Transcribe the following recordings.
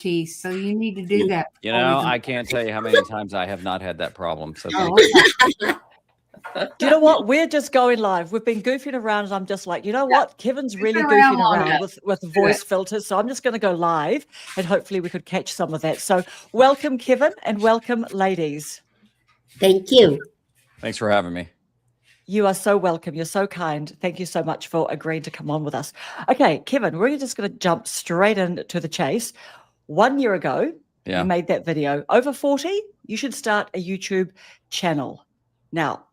So you need to do that. You know, I can't tell you how many times I have not had that problem. So thank Okay. Do you know what? We're just going live. We've been goofing around, and I'm just like, you know what? Kevin's really been around goofing long around enough. with voice filters. So I'm just going to go live, and hopefully we could catch some of that. So welcome, Keven, and welcome, ladies. Thank you. Thanks for having me. You are so welcome. You're so kind. Thank you so much for agreeing to come on with us. Okay, Keven, we're just going to jump straight into the chase. 1 year ago, you made that video. Over 40, you should start a YouTube channel. Now,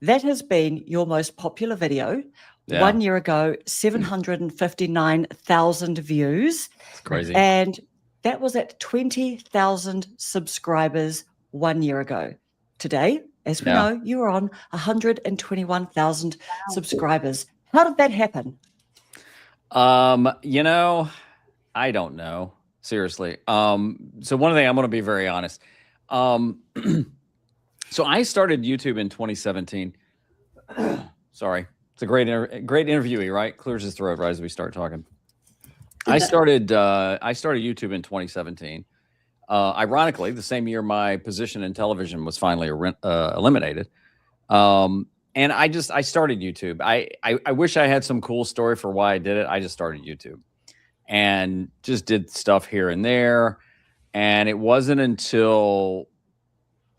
that has been your most popular video. 1 year ago, 759,000 views. It's crazy. And that was at 20,000 subscribers 1 year ago. Today, as we know, you are on 121,000 subscribers. How did that happen? You know, I don't know. Seriously. So one thing, I'm going to be very honest. So I started YouTube in 2017. Sorry. It's a great interviewee, right? Clears his throat right as we start talking. I started YouTube in 2017. Ironically, the same year my position in television was finally eliminated. And I started YouTube. I wish I had some cool story for why I did it. I just started YouTube and just did stuff here and there. And it wasn't until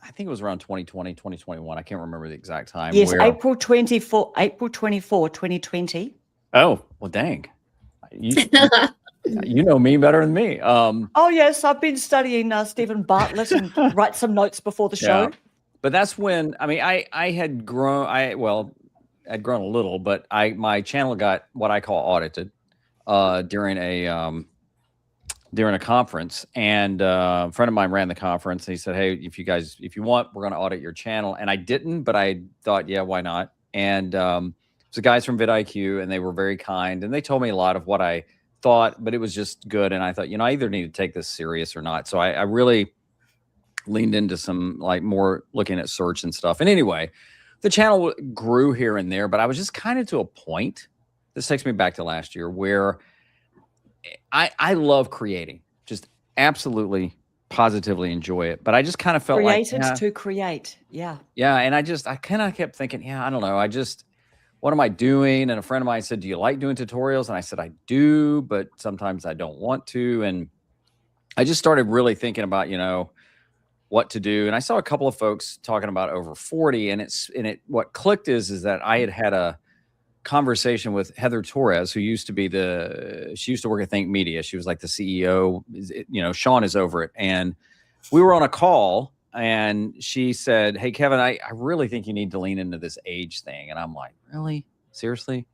I think it was around 2020, 2021. I can't remember the exact time. Yes, April 24, 2020. Oh, well, dang. You know me better than me. Oh, yes. I've been studying Stephen Bartlett and write some notes before the show. Yeah. But that's when, I mean, I had grown, I'd grown a little, but my channel got what I call audited during a conference, and a friend of mine ran the conference, and he said, hey, if you want, we're going to audit your channel. And I didn't, but I thought, yeah, why not? And so guys from vidIQ, and they were very kind, and they told me a lot of what I thought, but it was just good. And I thought, I either need to take this serious or not. So I really leaned into some more looking at search and stuff. And anyway, the channel grew here and there, but I was just kind of to a point. This takes me back to last year where I love creating, just absolutely, positively enjoy it. But I just kind of felt to create. Yeah. Yeah. And I kind of kept thinking, I don't know. What am I doing? And a friend of mine said, do you like doing tutorials? And I said, I do, but sometimes I don't want to. And I just started really thinking about, what to do. And I saw a couple of folks talking about over 40, and what clicked is that I had a conversation with Heather Torres, who used to work at Think Media. She was like the CEO, Sean is over it. And we were on a call, and she said, hey, Keven, I really think you need to lean into this age thing. And I'm like, really? Seriously?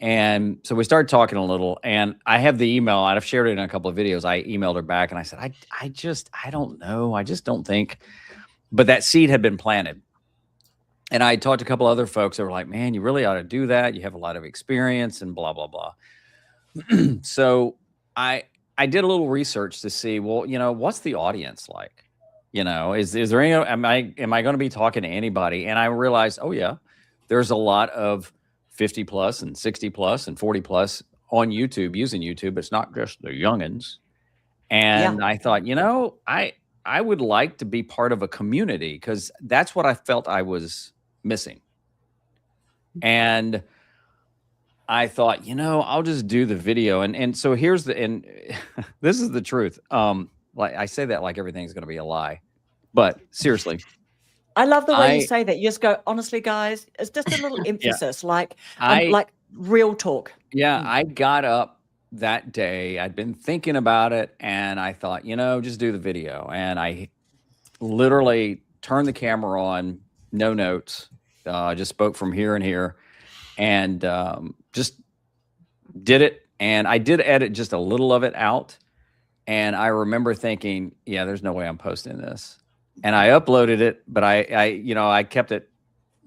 And so we started talking a little, and I have the email. I've shared it in a couple of videos. I emailed her back, and I said, I don't know. I just don't think. But that seed had been planted. And I talked to a couple other folks that were like, man, you really ought to do that. You have a lot of experience and blah, blah, blah. So I did a little research to see, well, what's the audience like? Is there any, am I going to be talking to anybody? And I realized, oh yeah, there's a lot of 50 plus and 60 plus and 40 plus on YouTube using YouTube. It's not just the youngins. And I thought, I would like to be part of a community, because that's what I felt I was missing. And I thought, I'll just do the video. And so this is the truth. Like I say that like everything's going to be a lie, but seriously. I love the way you say that. You just go, honestly, guys, it's just a little emphasis, like real talk. Yeah. I got up that day. I'd been thinking about it, and I thought, just do the video. And I literally turned the camera on, no notes, just spoke from here and here, and just did it. And I did edit just a little of it out. And I remember thinking, yeah, there's no way I'm posting this. And I uploaded it, but I kept it.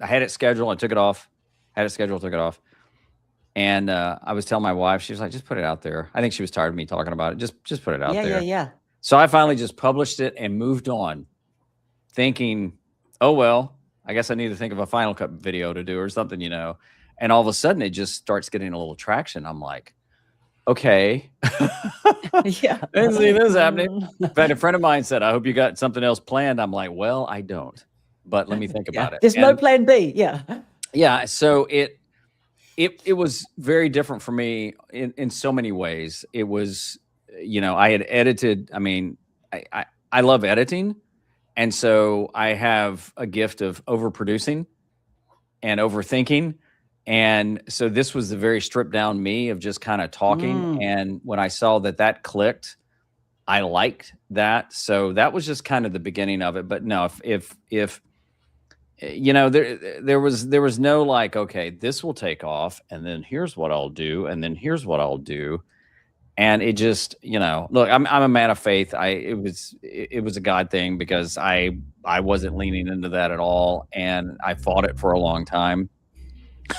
I had it scheduled. I took it off. Had it scheduled, took it off. And I was telling my wife, she was like, just put it out there. I think she was tired of me talking about it. Just put it out there. Yeah. So I finally just published it and moved on, thinking, oh, well, I guess I need to think of a Final Cut video to do or something, And all of a sudden it just starts getting a little traction. I'm like, okay. Yeah. Didn't see this happening. In fact, a friend of mine said, I hope you got something else planned. I'm like, well, I don't, but let me think about it. There's no plan B. Yeah. Yeah. So it was very different for me in so many ways. It was, I had edited. I mean, I love editing. And so I have a gift of overproducing and overthinking. And so this was the very stripped down me of just kind of talking. And when I saw that clicked, I liked that. So that was just kind of the beginning of it. But no, if there was no like, okay, this will take off, and then here's what I'll do, and then here's what I'll do. And it just, look, I'm a man of faith. It was a God thing, because I wasn't leaning into that at all, and I fought it for a long time.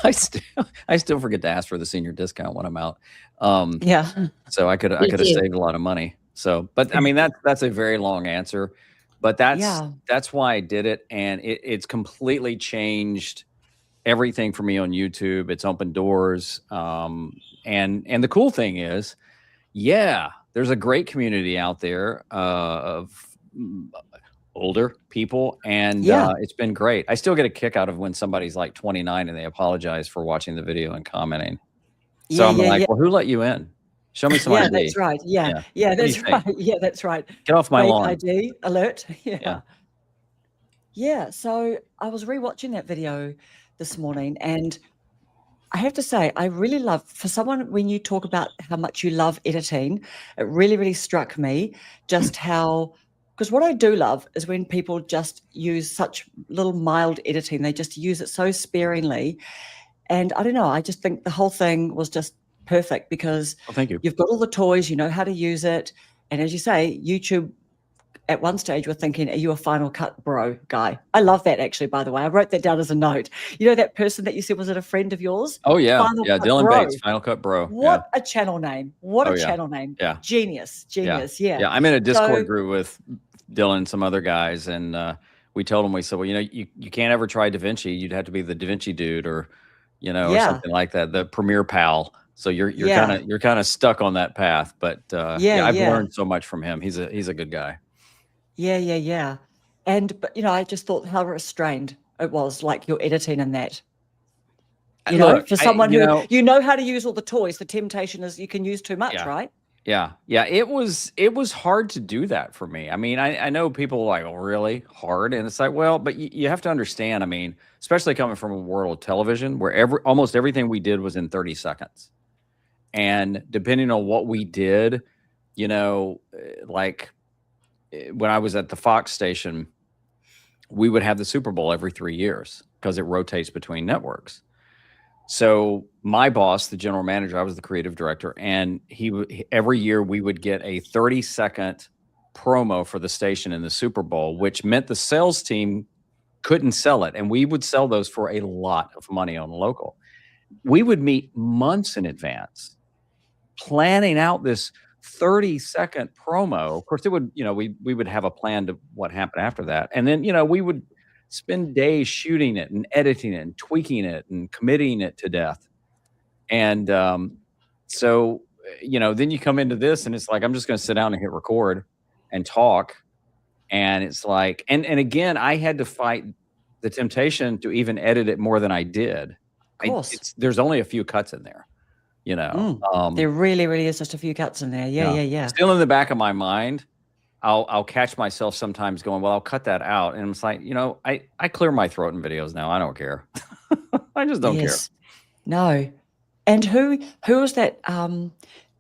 I still forget to ask for the senior discount when I'm out. So I could have saved a lot of money. So, but I mean, that's a very long answer, but that's why I did it. And it's completely changed everything for me on YouTube. It's opened doors. And the cool thing is, there's a great community out there of older people, and it's been great. I still get a kick out of when somebody's like 29 and they apologize for watching the video and commenting. So I'm like, well, who let you in? Show me some ID. That's right. Yeah, that's right. Yeah, that's right. Get off my lawn. ID alert. Yeah. So I was rewatching that video this morning, and I have to say, I really love, for someone, when you talk about how much you love editing, it really, really struck me just how, because what I do love is when people just use such little mild editing. They just use it so sparingly. And I don't know, I just think the whole thing was just perfect, because thank you. You've got all the toys, you know how to use it. And as you say, YouTube, at one stage, we're thinking, are you a Final Cut bro guy? I love that, actually, by the way. I wrote that down as a note. You know that person that you said, was it a friend of yours? Oh, yeah. Final Cut Dylan Bro. Bates, Final Cut Bro. What a channel name. What a channel name. Yeah. Genius. Yeah. I'm in a Discord group with Dylan and some other guys, and we told him, we said, well, you can't ever try DaVinci. You'd have to be the DaVinci dude, or or something like that, the Premiere Pal. So you're kind of stuck on that path. But I've learned so much from him. He's a good guy. Yeah. But I just thought how restrained it was, like your editing and that. For someone who how to use all the toys, the temptation is you can use too much, right? Yeah. It was hard to do that for me. I mean, I know people are like, oh, really hard, and it's like, well, but you have to understand. I mean, especially coming from a world of television where almost everything we did was in 30 seconds, and depending on what we did, like when I was at the Fox station, we would have the Super Bowl every 3 years because it rotates between networks. So my boss, the general manager, I was the creative director, and every year we would get a 30-second promo for the station in the Super Bowl, which meant the sales team couldn't sell it, and we would sell those for a lot of money on local. We would meet months in advance, planning out this 30-second promo. Of course, it would, we would have a plan to what happened after that. And then, we would spend days shooting it and editing it and tweaking it and committing it to death. And so, then you come into this and it's like, I'm just going to sit down and hit record and talk. And it's like, and again, I had to fight the temptation to even edit it more than I did. Of course. There's only a few cuts in there. There really, really is just a few cuts in there. Yeah. Still in the back of my mind, I'll catch myself sometimes going, well, I'll cut that out. And it's like, I clear my throat in videos now. I don't care. I just don't care. No. And who was that?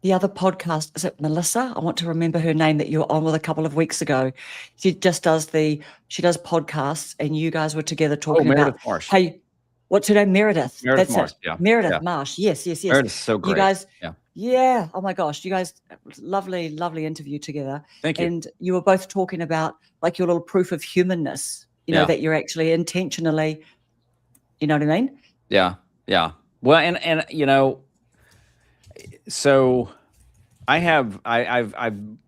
The other podcast, is it Melissa? I want to remember her name that you were on with a couple of weeks ago. She does podcasts, and you guys were together talking about Marsh. Hey, what's her name? Meredith. Meredith Marsh. Yeah. Meredith Marsh. Yes. Meredith's so great. You guys, yeah. Oh my gosh, you guys, lovely interview together. Thank you. And you were both talking about like your little proof of humanness. That you're actually intentionally. You know what I mean? Yeah. Well, and so I've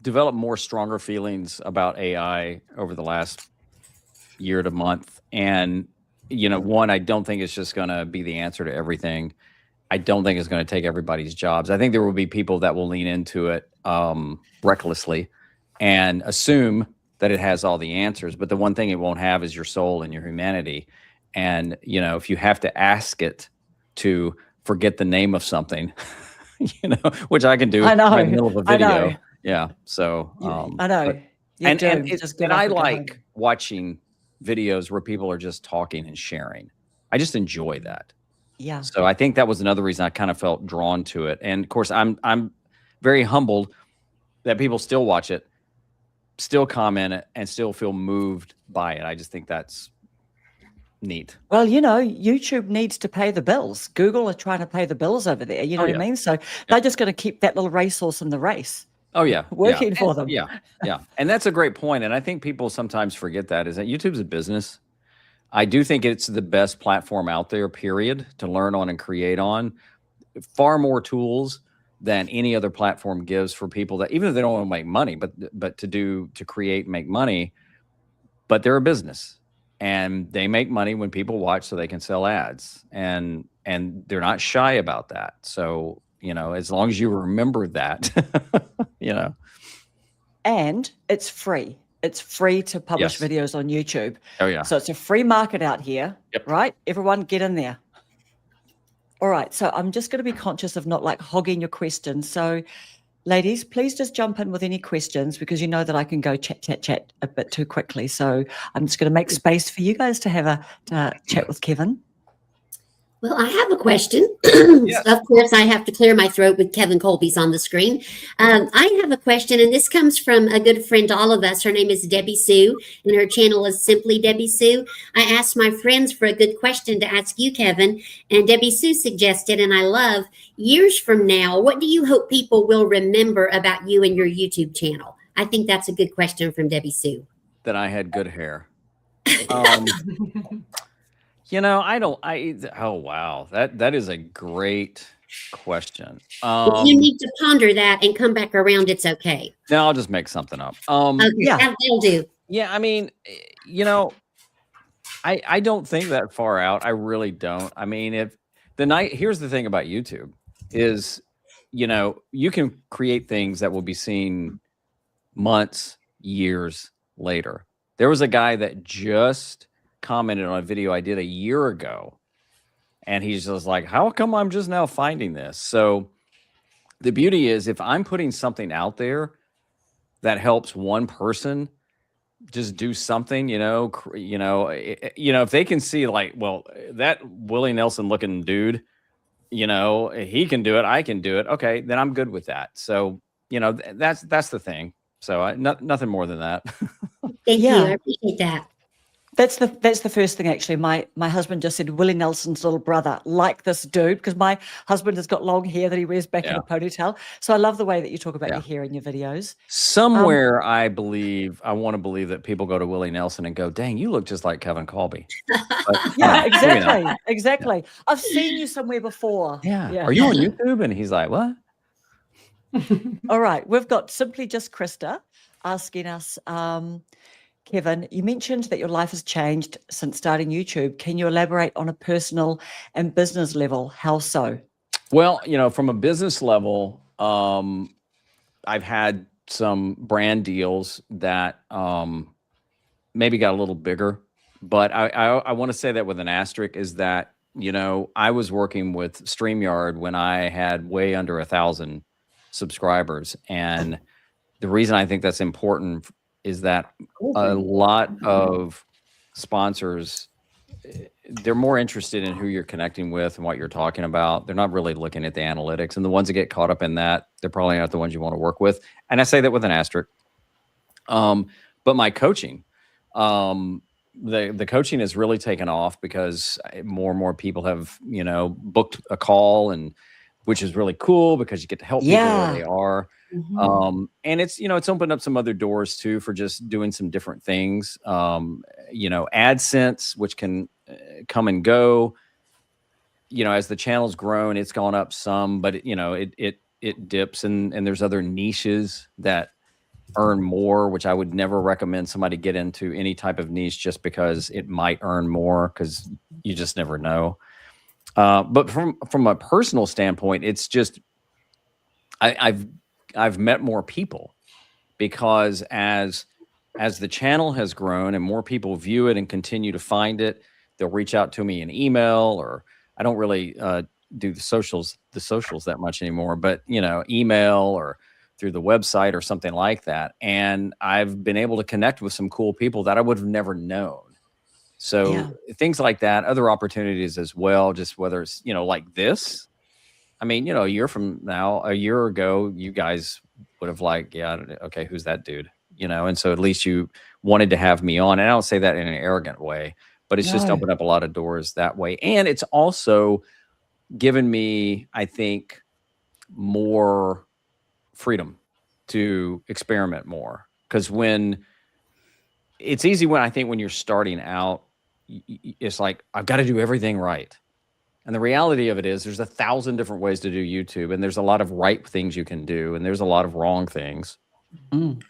developed more stronger feelings about AI over the last year to month, and one, I don't think it's just going to be the answer to everything. I don't think it's going to take everybody's jobs. I think there will be people that will lean into it recklessly and assume that it has all the answers. But the one thing it won't have is your soul and your humanity. And, you know, if you have to ask it to forget the name of something, you know, which I can do I know. right in the middle of a video. I know. Yeah. So, I know. But, and I like watching videos where people are just talking and sharing. I just enjoy that. Yeah. So I think that was another reason I kind of felt drawn to it. And of course, I'm very humbled that people still watch it, still comment it, and still feel moved by it. I just think that's neat. Well, you know, YouTube needs to pay the bills. Google are trying to pay the bills over there. You know what I mean? So they're just going to keep that little racehorse in the race. Oh, yeah. Working for them. Yeah. And that's a great point. And I think people sometimes forget that, is that YouTube's a business. I do think it's the best platform out there, period, to learn on and create on. Far more tools than any other platform gives for people that, even if they don't want to make money, but to create and make money, but they're a business and they make money when people watch so they can sell ads, and they're not shy about that. So, you know, as long as you remember that, you know. And it's free. It's free to publish videos on YouTube. Oh, yeah. So it's a free market out here, right? Everyone get in there. All right. So I'm just going to be conscious of not like hogging your questions. So ladies, please just jump in with any questions, because you know that I can go chat a bit too quickly. So I'm just going to make space for you guys to have a chat with Keven. Well, I have a question. Yes. Of course, I have to clear my throat with Keven Kolbe's on the screen. I have a question, and this comes from a good friend to all of us. Her name is Debbie Sue, and her channel is Simply Debbie Sue. I asked my friends for a good question to ask you, Keven, and Debbie Sue suggested, and I love, years from now, what do you hope people will remember about you and your YouTube channel? I think that's a good question from Debbie Sue. That I had good hair. You know, oh, wow. That is a great question. If you need to ponder that and come back around, it's okay. No, I'll just make something up. Okay, that'll do. Yeah, I mean, you know, I don't think that far out. I really don't. I mean, here's the thing about YouTube is, you know, you can create things that will be seen months, years later. There was a guy that just commented on a video I did a year ago, and he's just like, how come I'm just now finding this? So the beauty is, if I'm putting something out there that helps one person just do something, if they can see like, well, that Willie Nelson looking dude, you know, he can do it, I can do it. Okay, then I'm good with that. So, you know, that's the thing. So nothing more than that. Thank you. I appreciate that. That's the first thing, actually. My husband just said Willie Nelson's little brother, like this dude, because my husband has got long hair that he wears back in a ponytail. So I love the way that you talk about your hair in your videos. Somewhere I want to believe that people go to Willie Nelson and go, dang, you look just like Keven Kolbe. Yeah, exactly. Exactly. Yeah. I've seen you somewhere before. Yeah. Are you on YouTube? And he's like, what? All right. We've got Simply Just Krista asking us, Keven, you mentioned that your life has changed since starting YouTube. Can you elaborate on a personal and business level? How so? Well, you know, from a business level, I've had some brand deals that maybe got a little bigger, but I want to say that with an asterisk, is that, you know, I was working with StreamYard when I had way under 1,000 subscribers. And the reason I think that's important is that a lot of sponsors, they're more interested in who you're connecting with and what you're talking about. They're not really looking at the analytics, and the ones that get caught up in that, they're probably not the ones you want to work with. And I say that with an asterisk. But my coaching, the coaching has really taken off because more and more people have, you know, booked a call, and which is really cool because you get to help people where they are. Mm-hmm. And it's, you know, it's opened up some other doors too for just doing some different things. You know, AdSense, which can come and go. You know, as the channel's grown, it's gone up some, but you know, it dips, and there's other niches that earn more, which I would never recommend somebody get into any type of niche just because it might earn more, because you just never know. But from a personal standpoint, it's just I've met more people because as the channel has grown and more people view it and continue to find it, they'll reach out to me in email, or I don't really do the socials that much anymore, but email or through the website or something like that. And I've been able to connect with some cool people that I would have never known. So things like that, other opportunities as well, just whether it's, like this. I mean, a year from now, a year ago, you guys would have okay, who's that dude? And so at least you wanted to have me on. And I don't say that in an arrogant way, but it's just opened up a lot of doors that way. And it's also given me, I think, more freedom to experiment more. Because it's easy when you're starting out, it's like, I've got to do everything right. And the reality of it is there's 1,000 different ways to do YouTube, and there's a lot of right things you can do, and there's a lot of wrong things,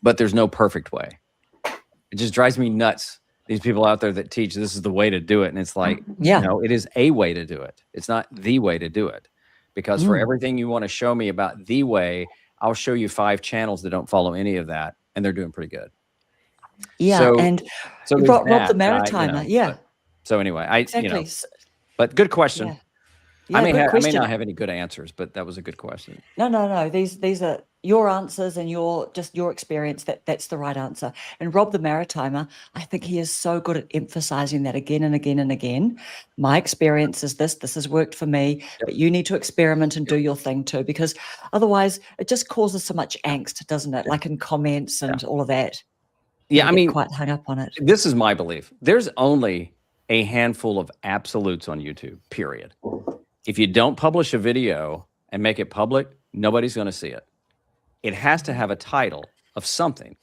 but there's no perfect way. It just drives me nuts. These people out there that teach this is the way to do it. And it's like, no, it is a way to do it. It's not the way to do it, because for everything you want to show me about the way, I'll show you 5 channels that don't follow any of that, and they're doing pretty good. Yeah. So, and Rob the Maritimer. So anyway, exactly. But good question. Yeah, I may not have any good answers, but that was a good question. No. These are your answers and your experience. That's the right answer. And Rob the Maritimer, I think he is so good at emphasizing that again and again and again. My experience is this has worked for me, but you need to experiment and do your thing too, because otherwise it just causes so much angst, doesn't it? Like in comments and all of that. Yeah, I mean, quite hung up on it. This is my belief. There's only a handful of absolutes on YouTube, period. If you don't publish a video and make it public, nobody's going to see it. It has to have a title of something.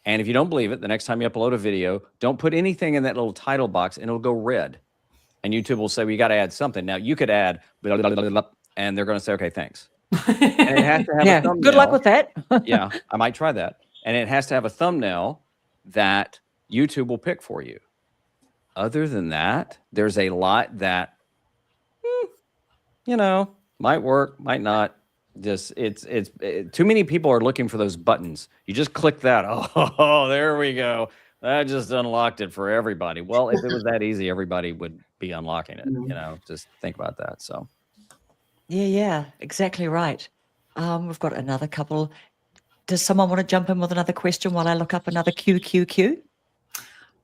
And if you don't believe it, the next time you upload a video, don't put anything in that little title box and it'll go red. And YouTube will say, well, you got to add something. Now you could add, blah, blah, blah, blah, and they're going to say, okay, thanks. And it has to have a thumbnail. Good luck with that. Yeah, I might try that. And it has to have a thumbnail that YouTube will pick for you. Other than that, there's a lot that, might work, might not. Just it's too many people are looking for those buttons. You just click that. Oh, there we go. That just unlocked it for everybody. Well, if it was that easy, everybody would be unlocking it. Just think about that. So. Yeah, exactly right. We've got another couple. Does someone want to jump in with another question while I look up another QQQ?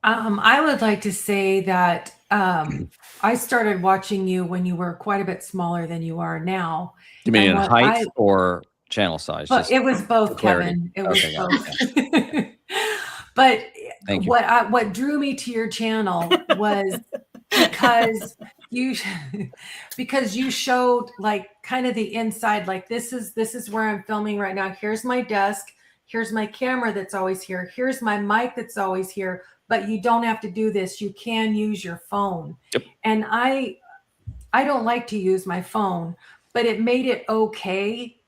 I would like to say that I started watching you when you were quite a bit smaller than you are now. You mean in height or channel size? But it was both, Keven. It was both. But what drew me to your channel was because you showed like kind of the inside, like this is where I'm filming right now. Here's my desk. Here's my camera that's always here. Here's my mic that's always here. But you don't have to do this. You can use your phone. Yep. And I don't like to use my phone, but it made it okay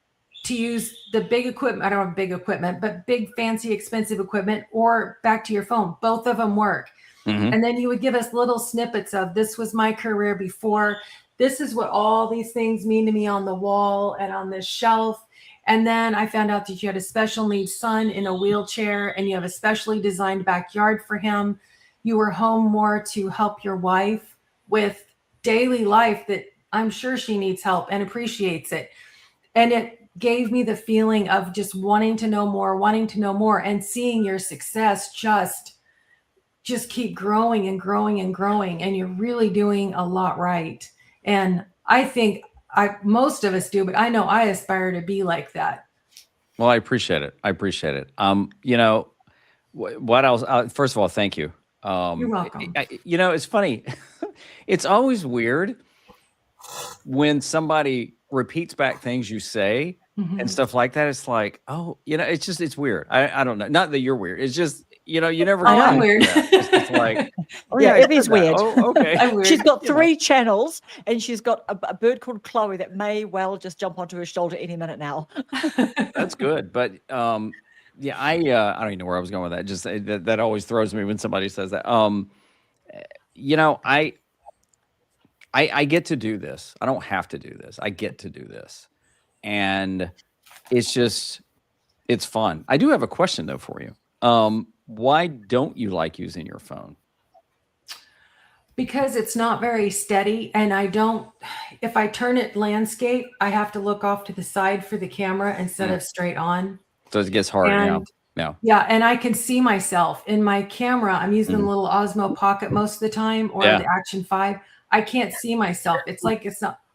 to use the big equipment. I don't have big equipment, but big, fancy, expensive equipment, or back to your phone. Both of them work. Mm-hmm. And then you would give us little snippets of, this was my career before. This is what all these things mean to me on the wall and on this shelf. And then I found out that you had a special needs son in a wheelchair, and you have a specially designed backyard for him. You were home more to help your wife with daily life that I'm sure she needs help and appreciates it. And it gave me the feeling of just wanting to know more, and seeing your success just keep growing and growing and growing. And you're really doing a lot right. And I think most of us do, but I know I aspire to be like that. Well, I appreciate it. What else? First of all, thank you. You're welcome. It's funny. It's always weird when somebody repeats back things you say and stuff like that. It's like, it's weird. I don't know. Not that you're weird. It's just, you never know. I'm weird. It's like, it is weird. Oh, okay. I'm weird. She's got 3 channels, and she's got a bird called Chloe that may well just jump onto her shoulder any minute now. That's good. But I don't even know where I was going with that. Just that always throws me when somebody says that. I get to do this. I don't have to do this. I get to do this. And it's fun. I do have a question though for you. Why don't you like using your phone? Because it's not very steady, and if I turn it landscape, I have to look off to the side for the camera instead of straight on. So it gets hard. Yeah. And I can see myself in my camera. I'm using the little Osmo Pocket most of the time, or the Action 5. I can't see myself. It's like,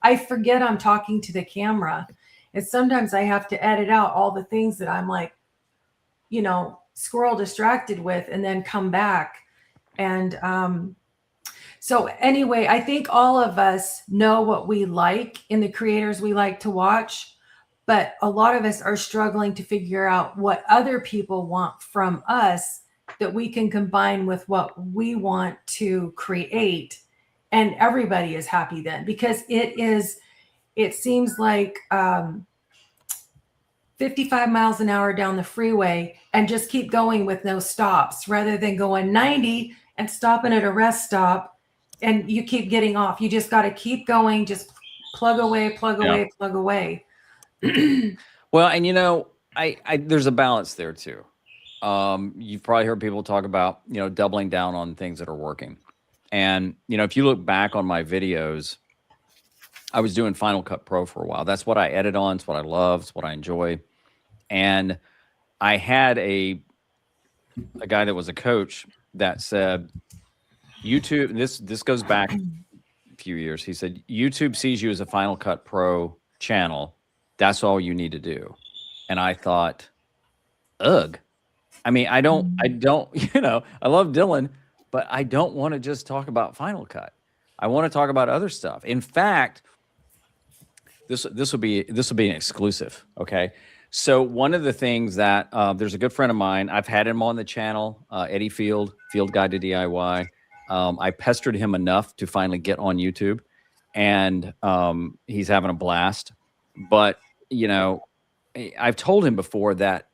I forget I'm talking to the camera. And sometimes I have to edit out all the things that I'm like, squirrel distracted with, and then come back. And, so anyway, I think all of us know what we like in the creators we like to watch, but a lot of us are struggling to figure out what other people want from us that we can combine with what we want to create. And everybody is happy then, because it seems like 55 miles an hour down the freeway and just keep going with no stops, rather than going 90 and stopping at a rest stop. And you keep getting off. You just got to keep going. Just plug away, plug away. Well, and there's a balance there too. You've probably heard people talk about, doubling down on things that are working. And, if you look back on my videos, I was doing Final Cut Pro for a while. That's what I edit on. It's what I love. It's what I enjoy. And I had a guy that was a coach that said, YouTube, this goes back a few years. He said, YouTube sees you as a Final Cut Pro channel. That's all you need to do. And I thought, ugh. I mean, I don't, I love Dylan, but I don't want to just talk about Final Cut. I want to talk about other stuff. In fact, this will be an exclusive. Okay. So one of the things that there's a good friend of mine, I've had him on the channel, Eddie Field Guide to DIY. I pestered him enough to finally get on YouTube, and he's having a blast. But, I've told him before that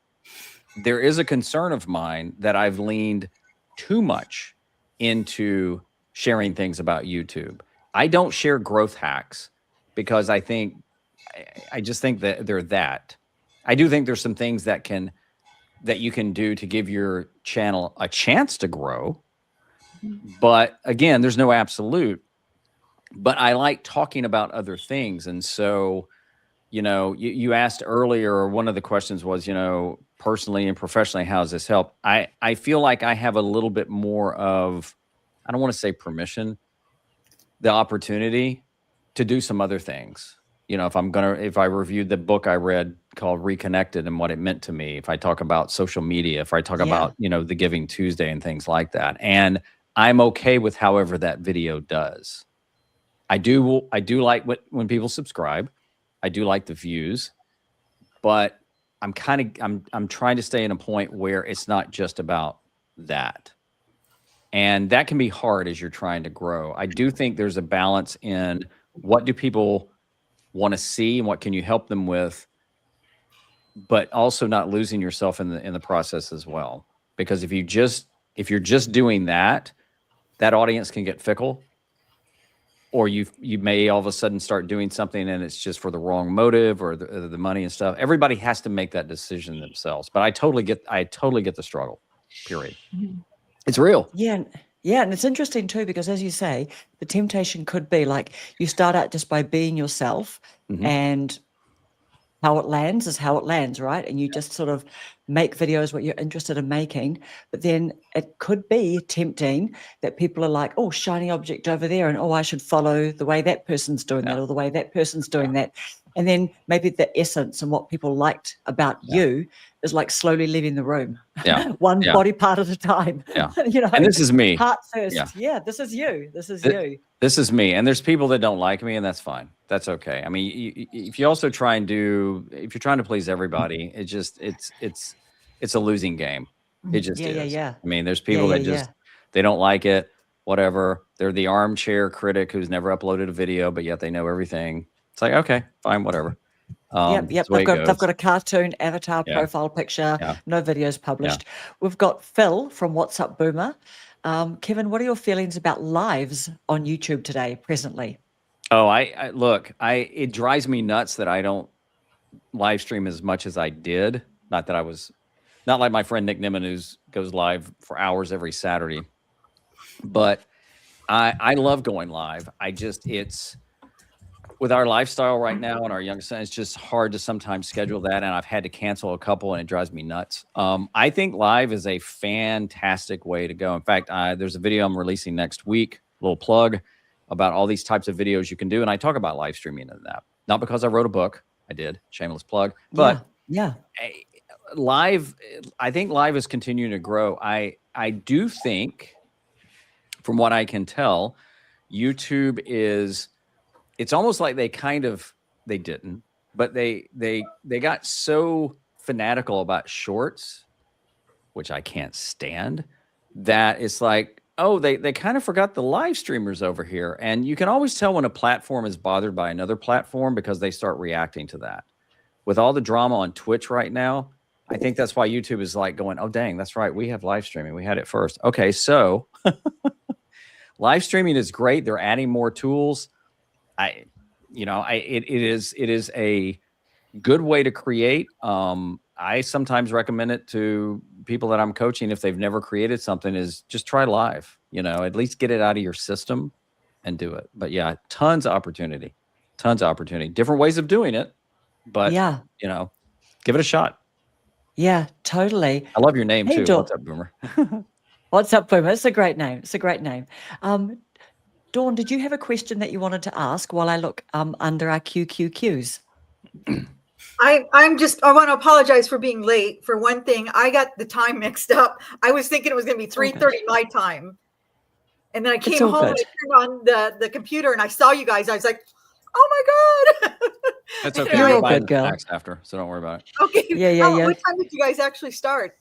there is a concern of mine that I've leaned too much into sharing things about YouTube. I don't share growth hacks because I just think that they're that. I do think there's some things that you can do to give your channel a chance to grow. But again, there's no absolute. But I like talking about other things. And so, you asked earlier, or one of the questions was, personally and professionally, how does this help? I feel like I have a little bit more of, I don't want to say permission, the opportunity to do some other things. If I reviewed the book I read called Reconnected and what it meant to me, if I talk about social media, if I talk about, the Giving Tuesday and things like that. And I'm okay with however that video does. I do like when people subscribe. I do like the views, but I'm trying to stay in a point where it's not just about that. And that can be hard as you're trying to grow. I do think there's a balance in what do people want to see and what can you help them with, but also not losing yourself in the process as well. Because if you're just doing that audience can get fickle, or you may all of a sudden start doing something and it's just for the wrong motive or the money and stuff. Everybody has to make that decision themselves. But I totally get the struggle. Period. It's real. Yeah. Yeah. And it's interesting too, because as you say, the temptation could be like you start out just by being yourself, and how it lands is how it lands, right? And you just sort of make videos what you're interested in making. But then it could be tempting that people are like, oh, shiny object over there. And, oh, I should follow the way that person's doing that, or the way that person's doing that. And then maybe the essence and what people liked about you is like slowly leaving the room. One body part at a time. And this is me. Heart first. Yeah, this is you. This is you. This is me. And there's people that don't like me, and that's fine. That's okay. I mean, if you also if you're trying to please everybody, it's a losing game. It just is. I mean, there's people that they don't like it, whatever. They're the armchair critic who's never uploaded a video, but yet they know everything. It's like, okay, fine, whatever. They've got a cartoon avatar profile picture, no videos published. We've got Phil from What's Up Boomer. Keven, what are your feelings about lives on YouTube today, presently? Oh, I look, it drives me nuts that I don't live stream as much as I did. Not that I was not like my friend Nick Nimmin, who goes live for hours every Saturday. But I love going live. It's with our lifestyle right now and our young son, it's just hard to sometimes schedule that. And I've had to cancel a couple and it drives me nuts. I think live is a fantastic way to go. In fact, there's a video I'm releasing next week, a little plug about all these types of videos you can do. And I talk about live streaming and that, not because I wrote a book. I did, shameless plug, but yeah. Live, I think live is continuing to grow. I do think, from what I can tell, YouTube it's almost like they didn't, but they got so fanatical about shorts, which I can't stand, that it's like, oh, they kind of forgot the live streamers over here. And you can always tell when a platform is bothered by another platform because they start reacting to that. With all the drama on Twitch right now, I think that's why YouTube is like going, oh, dang, that's right. We have live streaming. We had it first. Okay, so live streaming is great. They're adding more tools. It is a good way to create. I sometimes recommend it to people that I'm coaching if they've never created something, is just try live, at least get it out of your system and do it. But yeah, tons of opportunity, different ways of doing it, but give it a shot. Yeah, totally. I love your name too. Dawn. What's up, Boomer? What's up, Boomer? It's a great name. Dawn, did you have a question that you wanted to ask while I look under our QQQs? I want to apologize for being late. For one thing, I got the time mixed up. I was thinking it was going to be 3:30 my time. And then I came home and I turned on the computer and I saw you guys. I was like, oh my God. That's okay. You're a good girl. After, so don't worry about it. Okay. Yeah. What time did you guys actually start?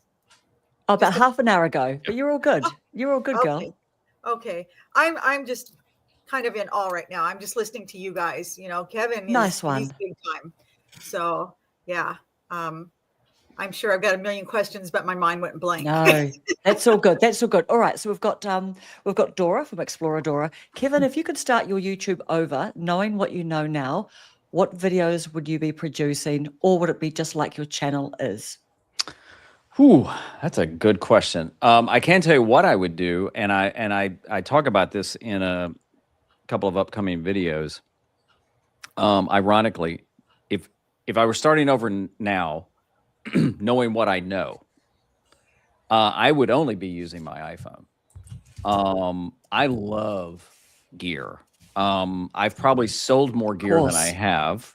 About half an hour ago, but you're all good. You're all good, girl. Okay. I'm just kind of in awe right now. I'm just listening to you guys. Keven nice one. He's big time. So yeah. I'm sure I've got a million questions, but my mind went blank. No, that's all good. All right. So we've got Dora from Explorer Dora. Keven, if you could start your YouTube over, knowing what you know now, what videos would you be producing, or would it be just like your channel is? Whew, that's a good question. I can tell you what I would do, and I talk about this in a couple of upcoming videos. Ironically, if I were starting over now, knowing what I know, I would only be using my iPhone. I love gear. I've probably sold more gear than I have.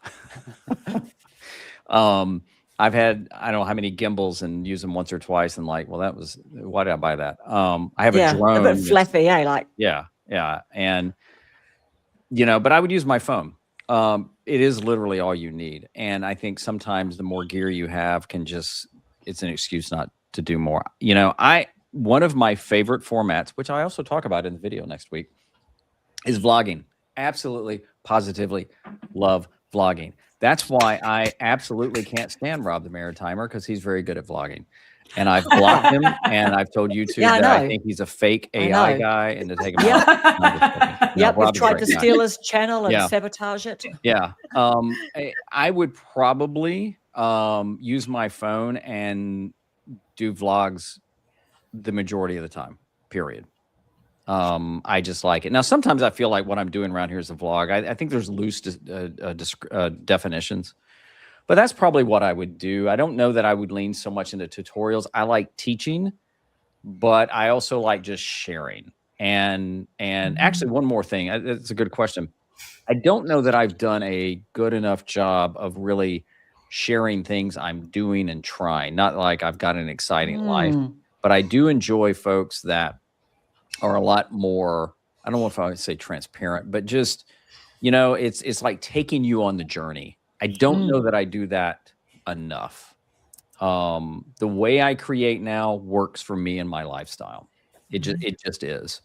I've had, I don't know how many gimbals and use them once or twice and like, well, why did I buy that? I have a drone. A bit fluffy, like. Yeah. And, but I would use my phone. It is literally all you need. And I think sometimes the more gear you have it's an excuse not to do more. One of my favorite formats, which I also talk about in the video next week, is vlogging. Absolutely, positively love vlogging. That's why I absolutely can't stand Rob the Maritimer, because he's very good at vlogging. And I've blocked him, and I've told YouTube that I think he's a fake AI guy and to take him out. Yep, we've tried to steal his channel and sabotage it. Yeah. I would probably use my phone and do vlogs the majority of the time, period. I just like it. Now, sometimes I feel like what I'm doing around here is a vlog. I think there's loose definitions. But that's probably what I would do. I don't know that I would lean so much into tutorials. I like teaching, but I also like just sharing. And actually, one more thing. It's a good question. I don't know that I've done a good enough job of really sharing things I'm doing and trying. Not like I've got an exciting life, but I do enjoy folks that are a lot more, I don't know if I would say transparent, but just, it's like taking you on the journey. I don't know that I do that enough. The way I create now works for me and my lifestyle. It just is.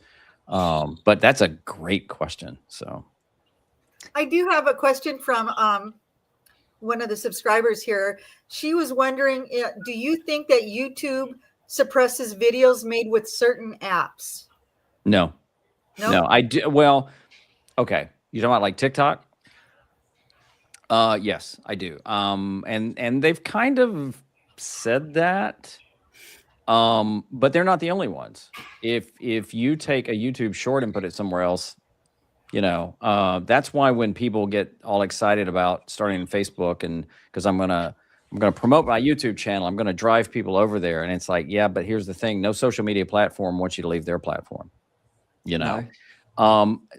But that's a great question. So I do have a question from one of the subscribers here. She was wondering, do you think that YouTube suppresses videos made with certain apps? No, I do. Well, okay. You talking about like TikTok? Yes, I do. And they've kind of said that, but they're not the only ones. If you take a YouTube short and put it somewhere else, that's why when people get all excited about starting Facebook, and because I'm gonna promote my YouTube channel, I'm gonna drive people over there, and it's like, yeah, but here's the thing: no social media platform wants you to leave their platform. No.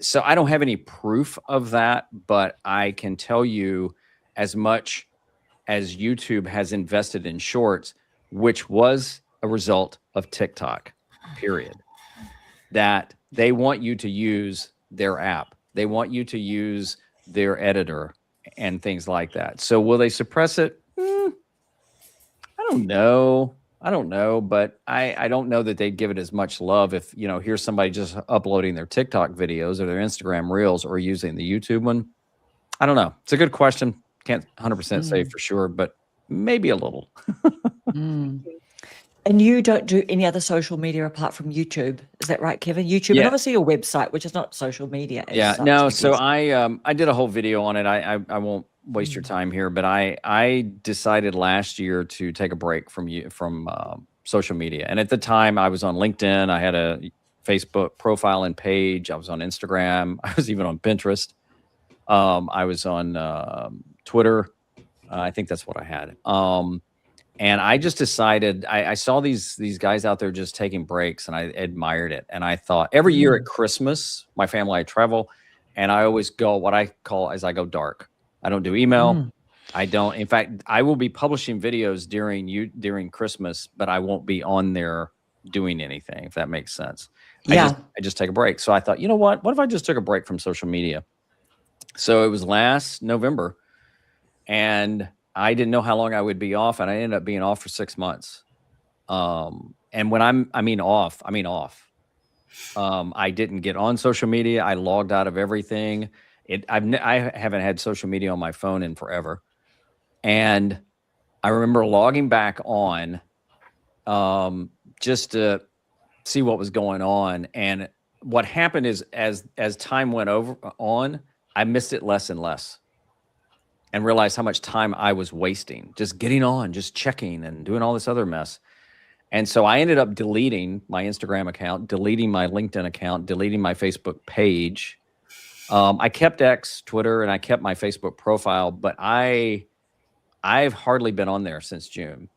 So I don't have any proof of that, but I can tell you, as much as YouTube has invested in shorts, which was a result of TikTok, period, that they want you to use their app. They want you to use their editor and things like that. So will they suppress it? I don't know. But I don't know that they'd give it as much love if, here's somebody just uploading their TikTok videos or their Instagram reels or using the YouTube one. I don't know. It's a good question. Can't 100% say for sure, but maybe a little. And you don't do any other social media apart from YouTube. Is that right, Keven? YouTube, and obviously your website, which is not social media. No. So I did a whole video on it. I won't waste your time here, but I decided last year to take a break from social media. And at the time I was on LinkedIn. I had a Facebook profile and page. I was on Instagram. I was even on Pinterest. I was on Twitter. I think that's what I had. And I just decided, I saw these guys out there just taking breaks, and I admired it. And I thought, every year at Christmas, my family, I travel, and I always go, what I call as I go dark. I don't do email. I don't. In fact, I will be publishing videos during Christmas, but I won't be on there doing anything, if that makes sense. Yeah. I just take a break. So I thought, you know what? What if I just took a break from social media? So it was last November, and I didn't know how long I would be off, and I ended up being off for 6 months. And when I mean off. I didn't get on social media. I logged out of everything. I haven't had social media on my phone in forever. And I remember logging back on, just to see what was going on. And what happened is, as time went on, I missed it less and less, and realized how much time I was wasting just getting on, just checking and doing all this other mess. And so I ended up deleting my Instagram account, deleting my LinkedIn account, deleting my Facebook page. I kept X, Twitter, and I kept my Facebook profile, but I've hardly been on there since June.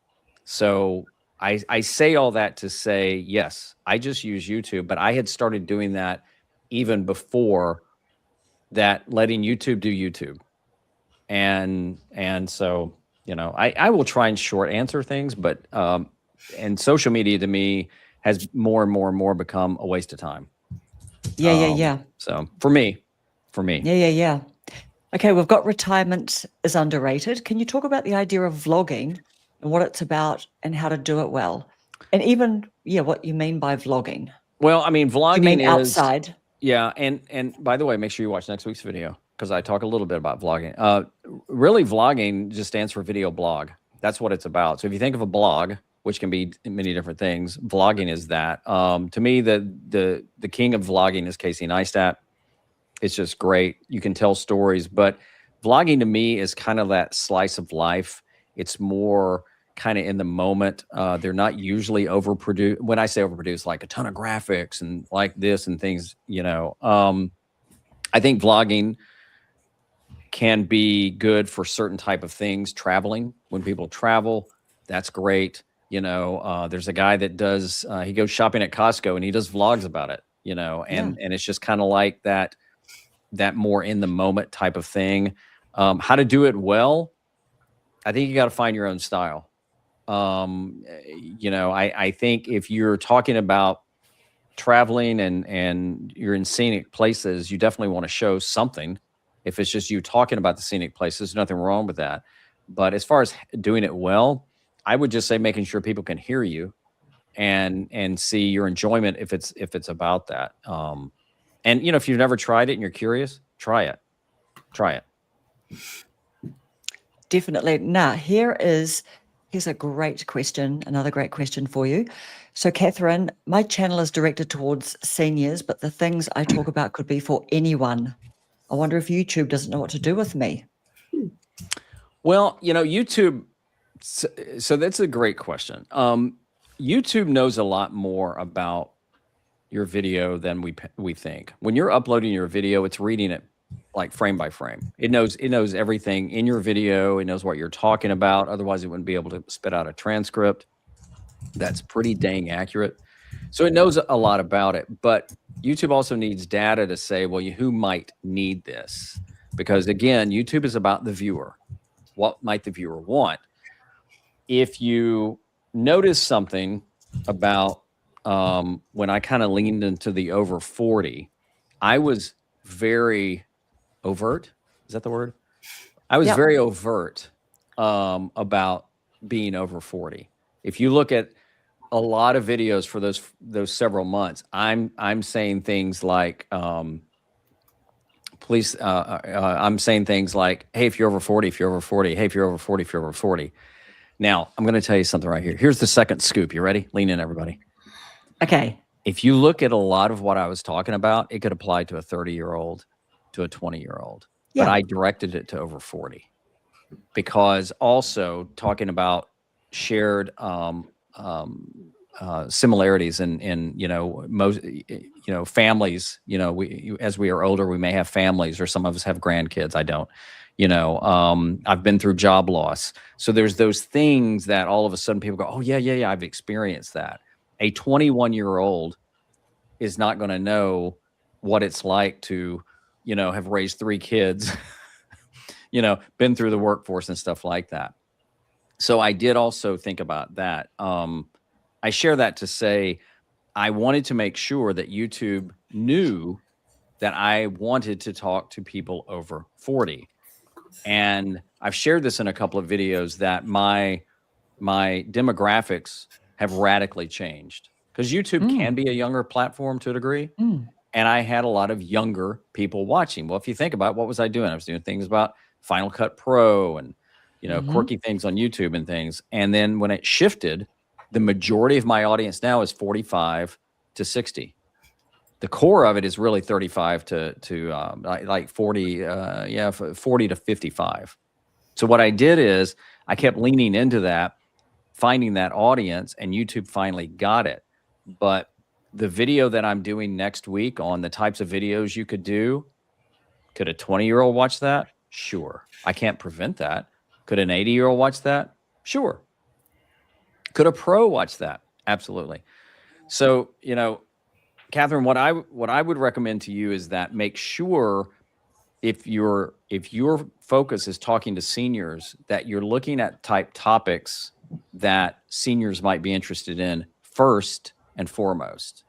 So I say all that to say, yes, I just use YouTube, but I had started doing that even before that, letting YouTube do YouTube. And so, I will try and short answer things, but and social media to me has more and more and more become a waste of time. Yeah. So for me. Yeah. Okay, we've got retirement is underrated. Can you talk about the idea of vlogging and what it's about and how to do it well? And even, what you mean by vlogging. Well, I mean, vlogging you mean is outside. Yeah, and by the way, make sure you watch next week's video, because I talk a little bit about vlogging. Really, vlogging just stands for video blog. That's what it's about. So if you think of a blog, which can be many different things, vlogging is that. To me, the king of vlogging is Casey Neistat. It's just great. You can tell stories, but vlogging to me is kind of that slice of life. It's more kind of in the moment. They're not usually overproduced. When I say overproduced, like a ton of graphics and like this and things, I think vlogging can be good for certain type of things. Traveling, when people travel, that's great. There's a guy that does, he goes shopping at Costco and he does vlogs about it, and it's just kind of like that more in the moment type of thing. How to do it well, I think you got to find your own style. I think if you're talking about traveling and you're in scenic places, you definitely want to show something. If it's just you talking about the scenic places, nothing wrong with that. But as far as doing it well, I would just say making sure people can hear you and see your enjoyment if it's about that. And if you've never tried it and you're curious, try it. Definitely. Now, here's a great question, another great question for you. So, Catherine, my channel is directed towards seniors, but the things I talk about could be for anyone I wonder if YouTube doesn't know what to do with me. Well, YouTube. So that's a great question. YouTube knows a lot more about your video than we think. When you're uploading your video, it's reading it like frame by frame. It knows everything in your video. It knows what you're talking about. Otherwise, it wouldn't be able to spit out a transcript. That's pretty dang accurate. So it knows a lot about it. But YouTube also needs data to say, well, who might need this? Because again, YouTube is about the viewer. What might the viewer want? If you notice something about when I kind of leaned into the over 40, I was very overt. Is that the word? I was very overt about being over 40. If you look at a lot of videos for those several months, I'm saying things like, please, I'm saying things like, hey, if you're over 40, if you're over 40, hey, if you're over 40, if you're over 40. Now, I'm going to tell you something right here. Here's the second scoop. You ready? Lean in, everybody. Okay. If you look at a lot of what I was talking about, it could apply to a 30-year-old, to a 20-year-old. Yeah. But I directed it to over 40 because also talking about shared similarities in most families. As we are older, we may have families, or some of us have grandkids. I don't. I've been through job loss. So there's those things that all of a sudden people go, oh, yeah, I've experienced that. A 21-year-old is not going to know what it's like to, have raised 3 kids, been through the workforce and stuff like that. So I did also think about that. I share that to say I wanted to make sure that YouTube knew that I wanted to talk to people over 40. And I've shared this in a couple of videos that my demographics have radically changed because YouTube can be a younger platform to a degree. And I had a lot of younger people watching. Well, if you think about it, what was I doing? I was doing things about Final Cut Pro and, quirky things on YouTube and things. And then when it shifted, the majority of my audience now is 45 to 60. The core of it is really 35 to like 40, 40 to 55. So what I did is I kept leaning into that, finding that audience, and YouTube finally got it. But the video that I'm doing next week on the types of videos you could do, could a 20-year-old watch that? Sure. I can't prevent that. Could an 80-year-old watch that? Sure. Could a pro watch that? Absolutely. So, Catherine, what I would recommend to you is that make sure if your focus is talking to seniors, that you're looking at type topics that seniors might be interested in first and foremost.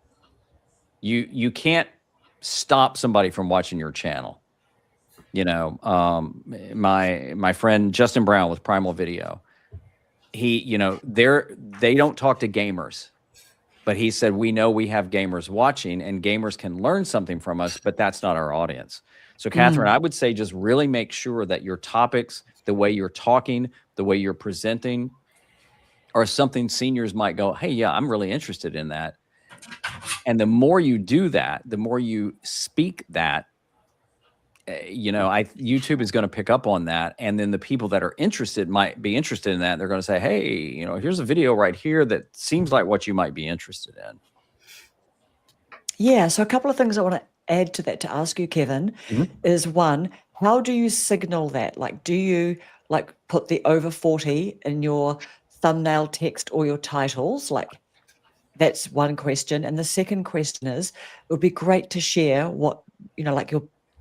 You can't stop somebody from watching your channel. My friend Justin Brown with Primal Video, they don't talk to gamers. But he said, we know we have gamers watching and gamers can learn something from us, but that's not our audience. So, Catherine, I would say just really make sure that your topics, the way you're talking, the way you're presenting, are something seniors might go, hey, yeah, I'm really interested in that. And the more you do that, the more you speak that, YouTube is going to pick up on that. And then the people that are interested might be interested in that. They're going to say, hey, here's a video right here that seems like what you might be interested in. Yeah. So a couple of things I want to add to that to ask you, Keven, is one, how do you signal that? Like, do you put the over 40 in your thumbnail text or your titles? Like, that's one question. And the second question is, it would be great to share what,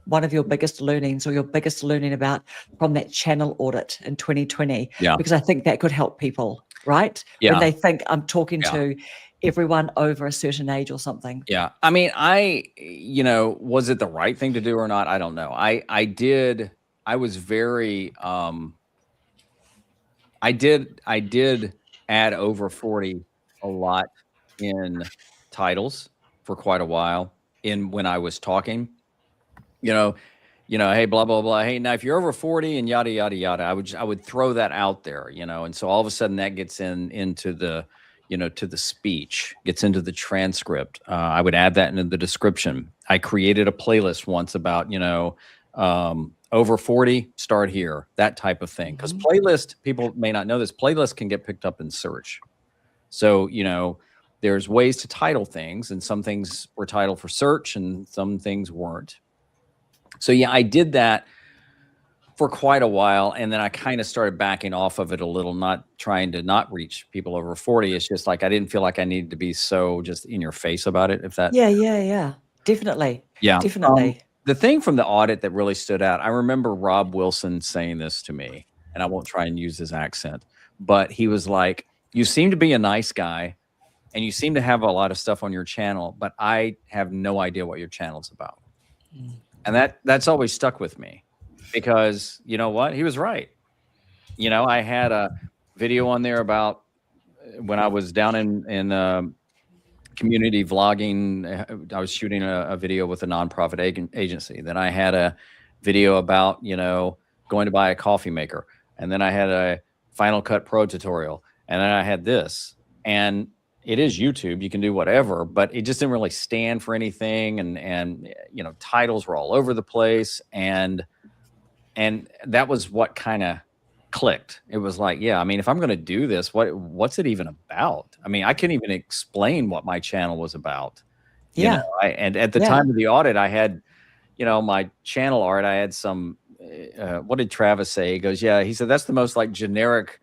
one of your biggest learnings or your biggest learning about from that channel audit in 2020. Yeah. Because I think that could help people, right? Yeah. When they think I'm talking to everyone over a certain age or something. Yeah. I mean, was it the right thing to do or not? I don't know. I was very, I did add over 40 a lot in titles for quite a while when I was talking. Hey, blah, blah, blah. Hey, now if you're over 40 and yada, yada, yada, I would throw that out there, and so all of a sudden that gets into the, to the speech, gets into the transcript. I would add that into the description. I created a playlist once about, Over 40, start here, that type of thing. Because playlist, people may not know this, playlist can get picked up in search. So, you know, there's ways to title things, and some things were titled for search and some things weren't. So yeah, I did that for quite a while. And then I kind of started backing off of it a little, not trying to not reach people over 40. It's just like, I didn't feel like I needed to be so just in your face about it. If that. Yeah. Definitely. Yeah. Definitely. The thing from the audit that really stood out, I remember Rob Wilson saying this to me, and I won't try and use his accent, but he was like, you seem to be a nice guy and you seem to have a lot of stuff on your channel, but I have no idea what your channel's about. And that's always stuck with me, because you know what? He was right. You know, I had a video on there about when I was down in community vlogging. I was shooting a video with a nonprofit agency. Then I had a video about, you know, going to buy a coffee maker. And then I had a Final Cut Pro tutorial. And then I had this. And it is YouTube. You can do whatever, but it just didn't really stand for anything. And you know, titles were all over the place. And that was what kind of clicked. It was like, yeah, I mean, if I'm going to do this, what's it even about? I mean, I couldn't even explain what my channel was about. You know, and at the time of the audit, I had, you know, my channel art, I had some, what did Travis say? He goes, yeah, he said, that's the most like generic,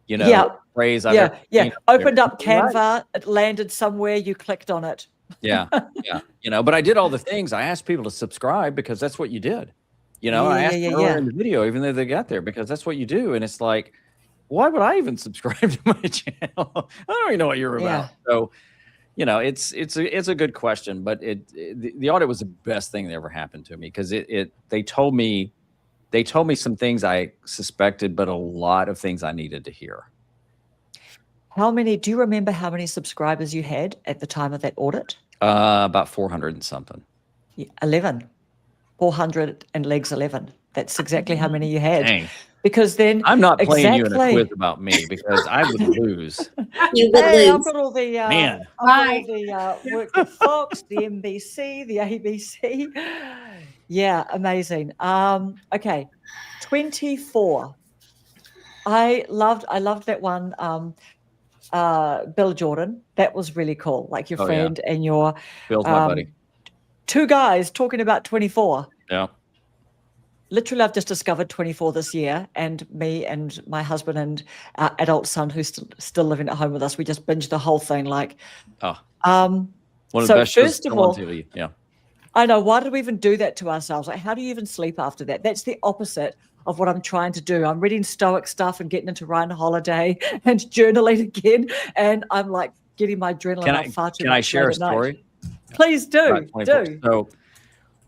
you know, phrase I've ever seen. Opened up Canva, it landed somewhere, you clicked on it. Yeah. You know, but I did all the things. I asked people to subscribe because that's what you did. You know, I asked them earlier in the video, even though they got there, because that's what you do. And it's like, why would I even subscribe to my channel? I don't even know what you're about. So, you know, it's a good question, but the audit was the best thing that ever happened to me, because they told me some things I suspected, but a lot of things I needed to hear. Do you remember how many subscribers you had at the time of that audit? About 400 and something. 11. 400 and legs 11. That's exactly how many you had. Dang. Because then I'm not playing you in a quiz about me, because I would lose. You would lose. I've got all the man. I've got all the work with Fox, the NBC, the ABC. Yeah, amazing. Okay, 24. I loved that one. Bill Jordan. That was really cool. Like your friend and your Bill's my buddy. Two guys talking about 24. Yeah. Literally, I've just discovered 24 this year, and me and my husband and our adult son, who's still living at home with us, we just binged the whole thing. Like, one of the best shows still on TV. Yeah. I know. Why did we even do that to ourselves? Like, how do you even sleep after that? That's the opposite of what I'm trying to do. I'm reading Stoic stuff and getting into Ryan Holiday and journaling again, and I'm like getting my adrenaline up far too much. Can I share a story? Please do. So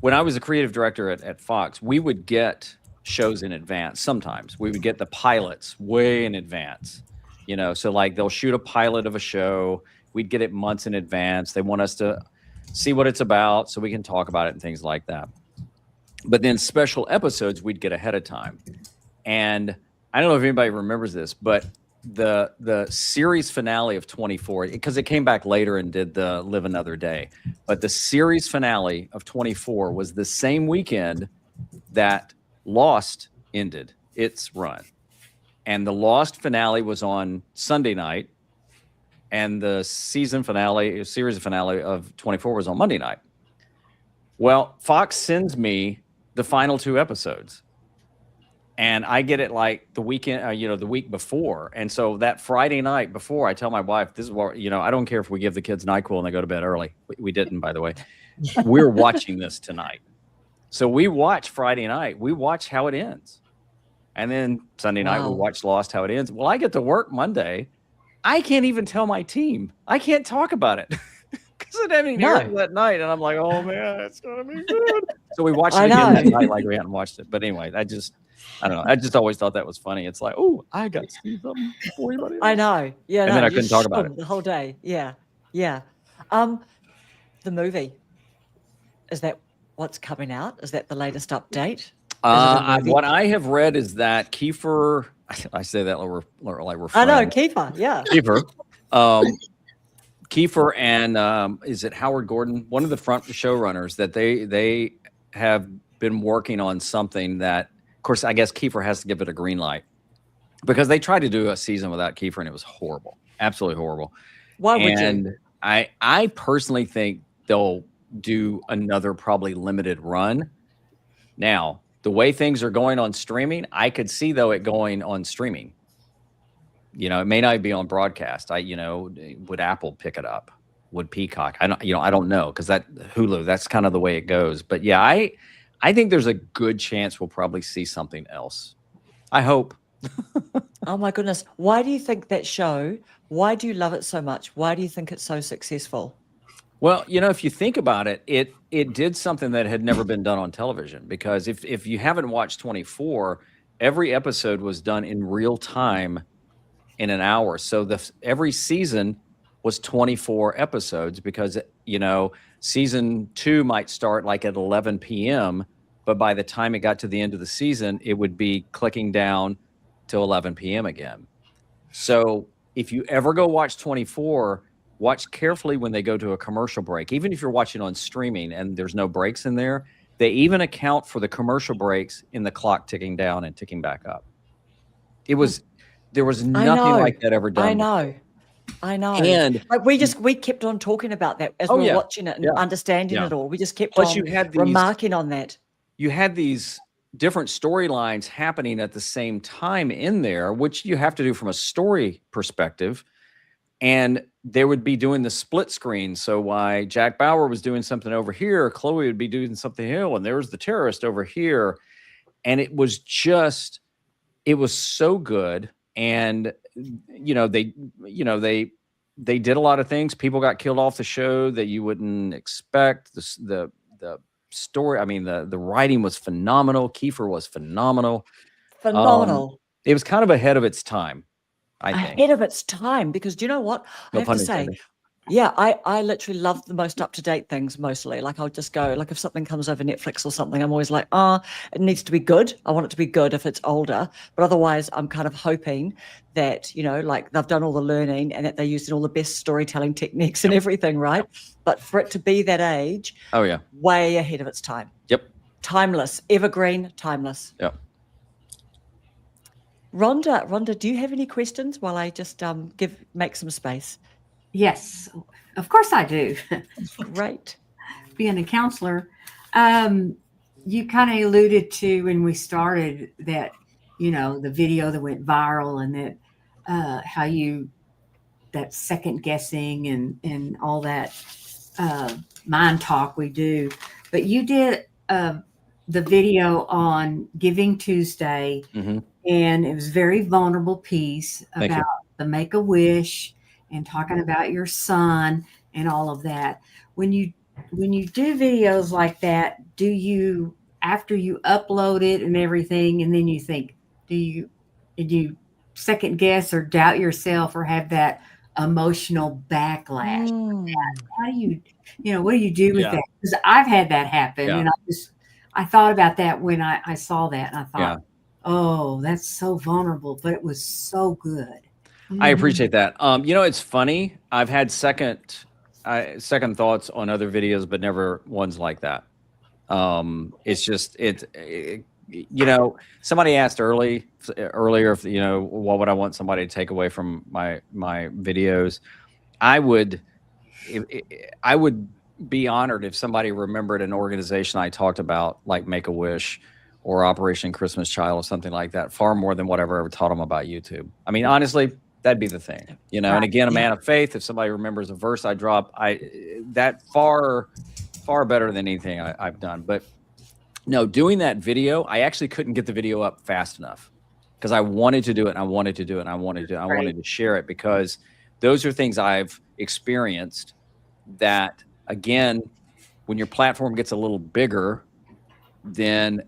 when I was a creative director at Fox, we would get shows in advance. Sometimes we would get the pilots way in advance, you know, so like they'll shoot a pilot of a show. We'd get it months in advance. They want us to see what it's about so we can talk about it and things like that. But then special episodes we'd get ahead of time. And I don't know if anybody remembers this, but the series finale of 24, because it came back later and did the Live Another Day, but the series finale of 24 was the same weekend that Lost ended its run. And the Lost finale was on Sunday night, and the series finale of 24 was on Monday night. Well, Fox sends me the final 2 episodes, and I get it like the weekend, the week before. And so that Friday night before, I tell my wife, this is what, you know, I don't care if we give the kids NyQuil and they go to bed early. We didn't, by the way. We're watching this tonight. So we watch Friday night. We watch how it ends. And then Sunday night, we watch Lost, how it ends. Well, I get to work Monday. I can't even tell my team. I can't talk about it because it hadn't aired that night. And I'm like, oh, man, it's going to be good. So we watched it again that night like we hadn't watched it. But anyway, I don't know. I just always thought that was funny. It's like, oh, I got to see something before anybody else. I know. Yeah. And then I couldn't talk about it the whole day. Yeah. Yeah. The movie, is that what's coming out? Is that the latest update? What I have read is that Kiefer, I say that like we're friends. I know, Kiefer, yeah. Kiefer and is it Howard Gordon, one of the front showrunners, that they have been working on something that, of course, I guess Kiefer has to give it a green light, because they tried to do a season without Kiefer and it was horrible, absolutely horrible. Why would you? And I personally think they'll do another probably limited run. Now, the way things are going on streaming, I could see though it going on streaming. You know, it may not be on broadcast. Would Apple pick it up? Would Peacock? I don't know, because that Hulu, that's kind of the way it goes. But yeah, I think there's a good chance we'll probably see something else. I hope. Oh my goodness. Why do you think that show, why do you love it so much? Why do you think it's so successful? Well, if you think about it, it did something that had never been done on television, because if you haven't watched 24, every episode was done in real time in an hour. So every season was 24 episodes, because, season 2 might start like at 11 p.m., but by the time it got to the end of the season, it would be clicking down to 11 p.m. again. So if you ever go watch 24, watch carefully when they go to a commercial break. Even if you're watching on streaming and there's no breaks in there, they even account for the commercial breaks in the clock ticking down and ticking back up. There was nothing like that ever done. I know. And like we kept on talking about that as we were watching it and understanding it all. We just kept on remarking on that. You had these different storylines happening at the same time in there, which you have to do from a story perspective. And they would be doing the split screen. So why Jack Bauer was doing something over here, Chloe would be doing something here, and there was the terrorist over here. And it was so good. And, they did a lot of things. People got killed off the show that you wouldn't expect. The story, I mean, the writing was phenomenal. Kiefer was phenomenal. It was kind of ahead of its time, I think. Ahead of its time, because do you know what? I have to say, I literally love the most up-to-date things mostly. Like I'll just go, like if something comes over Netflix or something, I'm always like, it needs to be good. I want it to be good if it's older. But otherwise, I'm kind of hoping that, like they've done all the learning and that they're using all the best storytelling techniques and everything, right? But for it to be that age, way ahead of its time. Yep. Timeless, evergreen, timeless. Yep. Rhonda, do you have any questions while I just make some space? Yes, of course I do. Right. Being a counselor, you kind of alluded to when we started that, the video that went viral and that how that second guessing and all that mind talk we do. But you did the video on Giving Tuesday, and it was a very vulnerable piece about the Make-A-Wish and talking about your son and all of that. When you do videos like that, do you, after you upload it and everything, and then you think, did you second guess or doubt yourself or have that emotional backlash? How do you, what do you do with that? Because I've had that happen, and I thought about that when I saw that, and I thought, oh, that's so vulnerable, but it was so good. I appreciate that. It's funny. I've had second thoughts on other videos, but never ones like that. It's just somebody asked earlier if what would I want somebody to take away from my videos. I would be honored if somebody remembered an organization I talked about, like Make-A-Wish or Operation Christmas Child or something like that, far more than whatever I ever taught them about YouTube. I mean, honestly, that'd be the thing, and again, a man of faith. If somebody remembers a verse I drop, that far better than anything I've done. But no, doing that video, I actually couldn't get the video up fast enough because I wanted to do it and I wanted to do it and I wanted to share it, because those are things I've experienced that, again, when your platform gets a little bigger, then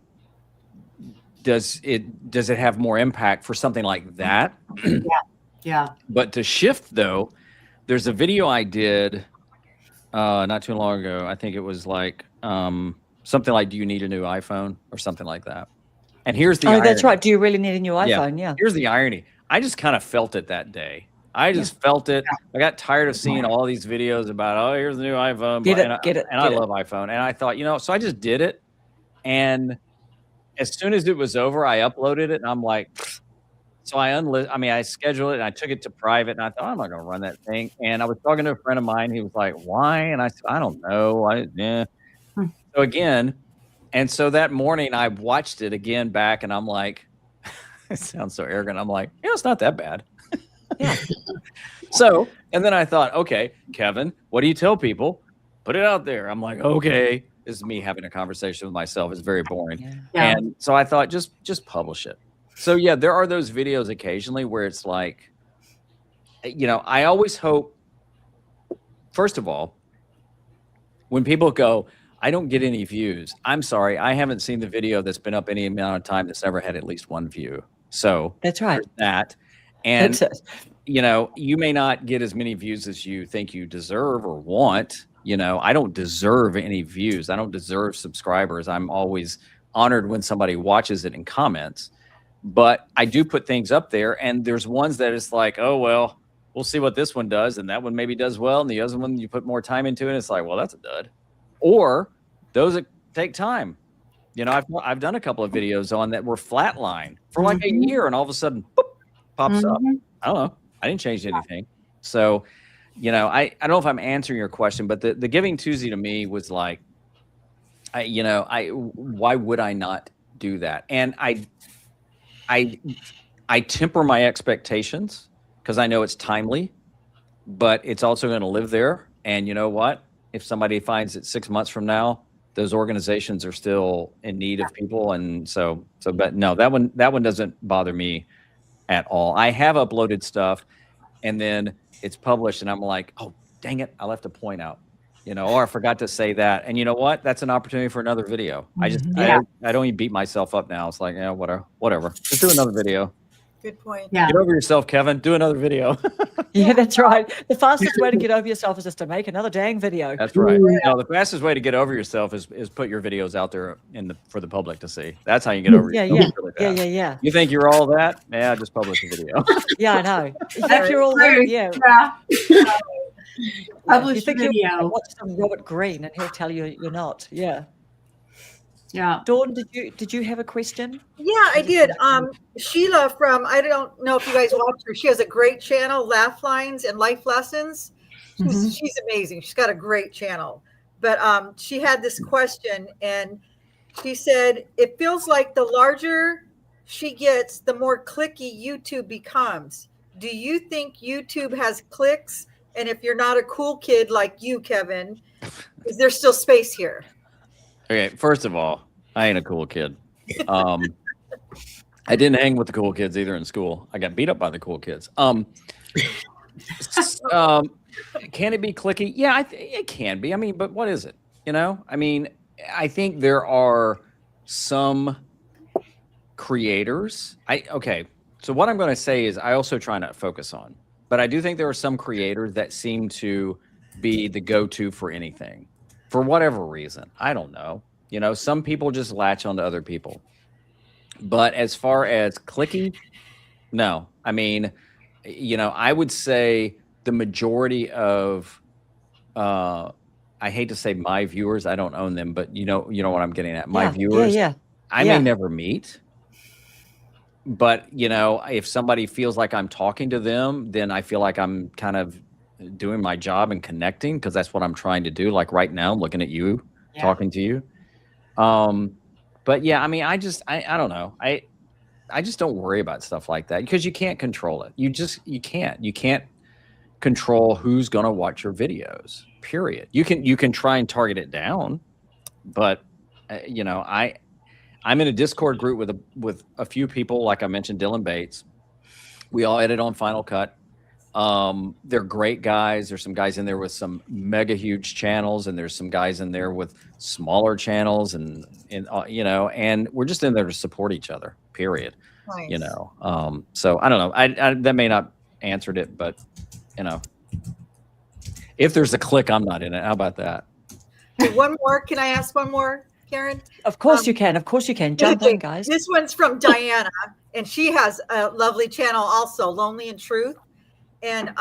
does it have more impact for something like that? Yeah. But to shift though, there's a video I did not too long ago. I think it was like something like, do you need a new iPhone or something like that? And here's the irony. That's right. Do you really need a new iPhone? Yeah. Here's the irony. I just kind of felt it that day. I just felt it. I got tired of seeing all these videos about, here's the new iPhone. Get it. I love iPhone. And I thought, so I just did it. And as soon as it was over, I uploaded it, and I'm like, so I scheduled it, and I took it to private, and I thought, I'm not going to run that thing. And I was talking to a friend of mine. He was like, why? And I said, I don't know. So again, and so that morning I watched it again back, and I'm like, it sounds so arrogant. I'm like, it's not that bad. Yeah. So, and then I thought, okay, Kevin, what do you tell people? Put it out there. I'm like, okay, this is me having a conversation with myself. It's very boring. Yeah. And so I thought, just publish it. So yeah, there are those videos occasionally where it's like, I always hope, first of all, when people go, I don't get any views. I'm sorry. I haven't seen the video that's been up any amount of time that's never had at least one view. So that's right. That. And, that's you may not get as many views as you think you deserve or want. I don't deserve any views. I don't deserve subscribers. I'm always honored when somebody watches it and comments. But I do put things up there, and there's ones that it's like, oh, well, we'll see what this one does. And that one maybe does well. And the other one, you put more time into it. And it's like, well, that's a dud. Or those that take time. I've done a couple of videos on that were flatline for like a year, and all of a sudden, boop, pops up. I don't know. I didn't change anything. So, I don't know if I'm answering your question, but the Giving Tuesday to me was like, why would I not do that? And I temper my expectations because I know it's timely, but it's also going to live there. And you know what? If somebody finds it 6 months from now, those organizations are still in need of people. And but no, that one doesn't bother me at all. I have uploaded stuff and then it's published and I'm like, oh, dang it. I left a point out, or I forgot to say that. And you know what? That's an opportunity for another video. I don't even beat myself up now. It's like, whatever. Just do another video. Good point. Yeah. Get over yourself, Kevin. Do another video. Yeah, that's right. The fastest way to get over yourself is just to make another dang video. That's right. No, the fastest way to get over yourself is put your videos out there for the public to see. That's how you get over yourself. Yeah. You think you're all that? Yeah, just publish a video. Yeah, I know. You think you're all that? Yeah. Publish you think video. You'll watch some Robert Greene and he'll tell you you're not. Yeah. Yeah. Dawn, did you have a question? Yeah, I did. Sheila from, I don't know if you guys watch her. She has a great channel, Laugh Lines and Life Lessons. She's amazing. She's got a great channel. But she had this question and she said, it feels like the larger she gets, the more clicky YouTube becomes. Do you think YouTube has clicks? And if you're not a cool kid like you, Kevin, is there still space here? Okay, first of all, I ain't a cool kid. I didn't hang with the cool kids either in school. I got beat up by the cool kids. Can it be clicky? Yeah, it can be. I mean, but what is it? I think there are some creators. So what I'm going to say is I also try not to focus on, but I do think there are some creators that seem to be the go-to for anything. For whatever reason, I don't know. Some people just latch onto other people. But as far as clicky, no. I mean, I would say the majority of, I hate to say my viewers, I don't own them, but you know what I'm getting at. My viewers, I may never meet. But, if somebody feels like I'm talking to them, then I feel like I'm kind of doing my job and connecting because that's what I'm trying to do. Like right now, I'm looking at you, talking to you. But yeah, I mean, I don't know. I just don't worry about stuff like that because you can't control it. You can't control who's going to watch your videos, period. You can try and target it down, but I'm in a Discord group with a few people, like I mentioned, Dylan Bates. We all edit on Final Cut. They're great guys. There's some guys in there with some mega huge channels, and there's some guys in there with smaller channels, and we're just in there to support each other. Period. Nice. So I don't know. I that may not answered it, but if there's a click, I'm not in it. How about that? Okay, one more. Can I ask one more, Karen? Of course you can. Of course you can. Jump in, guys. This one's from Diana, and she has a lovely channel also, Lonely in Truth. And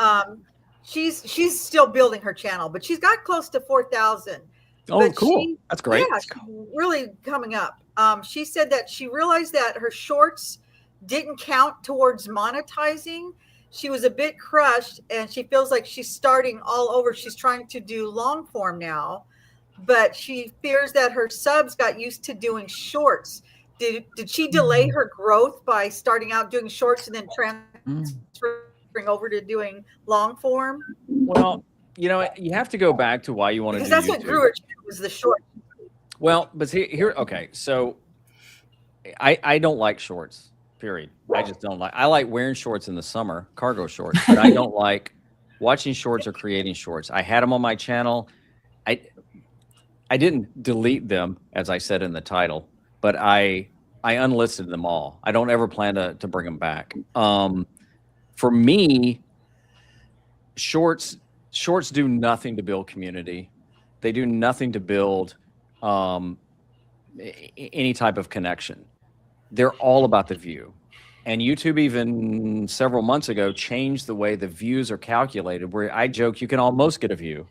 she's still building her channel, but she's got close to 4,000. Oh, cool. That's great. Yeah, she's really coming up. She said that she realized that her shorts didn't count towards monetizing. She was a bit crushed, and she feels like she's starting all over. She's trying to do long form now, but she fears that her subs got used to doing shorts. Did she delay her growth by starting out doing shorts and then transferring over to doing long form? Well, you know, you have to go back to why you want to do that's YouTube. what grew her channel, was the short. Well, but here, okay, so I don't like shorts, period. I just don't like. I like wearing shorts in the summer, cargo shorts, but I don't like watching shorts or creating shorts. I had them on my channel. I didn't delete them, as I said in the title, but I unlisted them all. I don't ever plan to bring them back. For me, shorts do nothing to build community. They do nothing to build any type of connection. They're all about the view. And YouTube, even several months ago, changed the way the views are calculated, where I joke you can almost get a view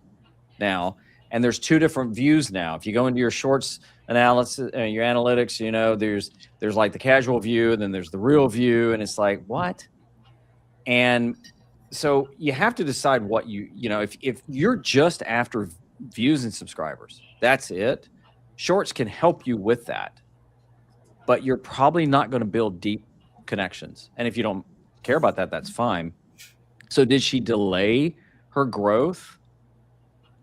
now. And there's two different views now. If you go into your shorts analysis and your analytics, you know, there's like the casual view, and then there's the real view, and it's like, what? And so you have to decide what you know, if you're just after views and subscribers, that's it. Shorts can help you with that, but you're probably not going to build deep connections. And if you don't care about that, that's fine. So did she delay her growth?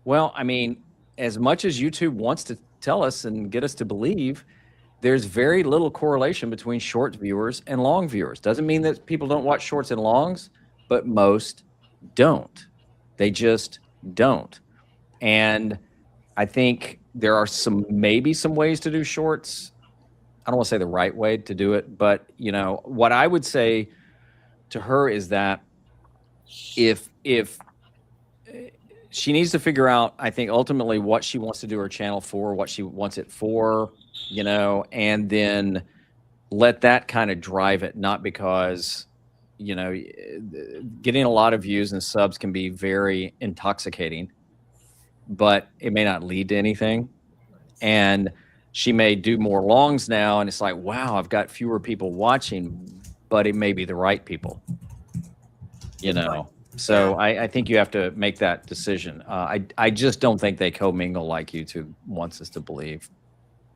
Well, I mean, as much as YouTube wants to tell us and get us to believe, there's very little correlation between short viewers and long viewers. Doesn't mean that people don't watch shorts and longs, but most don't. They just don't. And I think there are maybe some ways to do shorts. I don't want to say the right way to do it, but you know, what I would say to her is that if she needs to figure out, I think ultimately what she wants to do her channel for, what she wants it for, you know, and then let that kind of drive it, not because, you know, getting a lot of views and subs can be very intoxicating, but it may not lead to anything. And she may do more longs now, and it's like, wow, I've got fewer people watching, but it may be the right people, you know. So I think you have to make that decision. I just don't think they commingle like YouTube wants us to believe.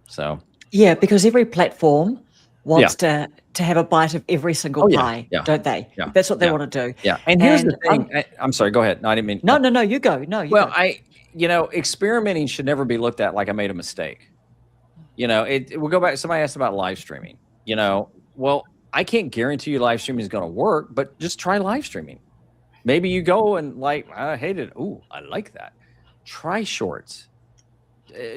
So yeah, because every platform wants to have a bite of every single pie, don't they? Yeah. That's what they want to do. Yeah. And here's the thing. I'm sorry. Go ahead. No, I didn't mean. No, you go. No, you well, go. You know, experimenting should never be looked at like I made a mistake. You know, we'll go back. Somebody asked about live streaming. You know, well, I can't guarantee you live streaming is going to work, but just try live streaming. Maybe you go and like, I hate it. Ooh, I like that. Try shorts.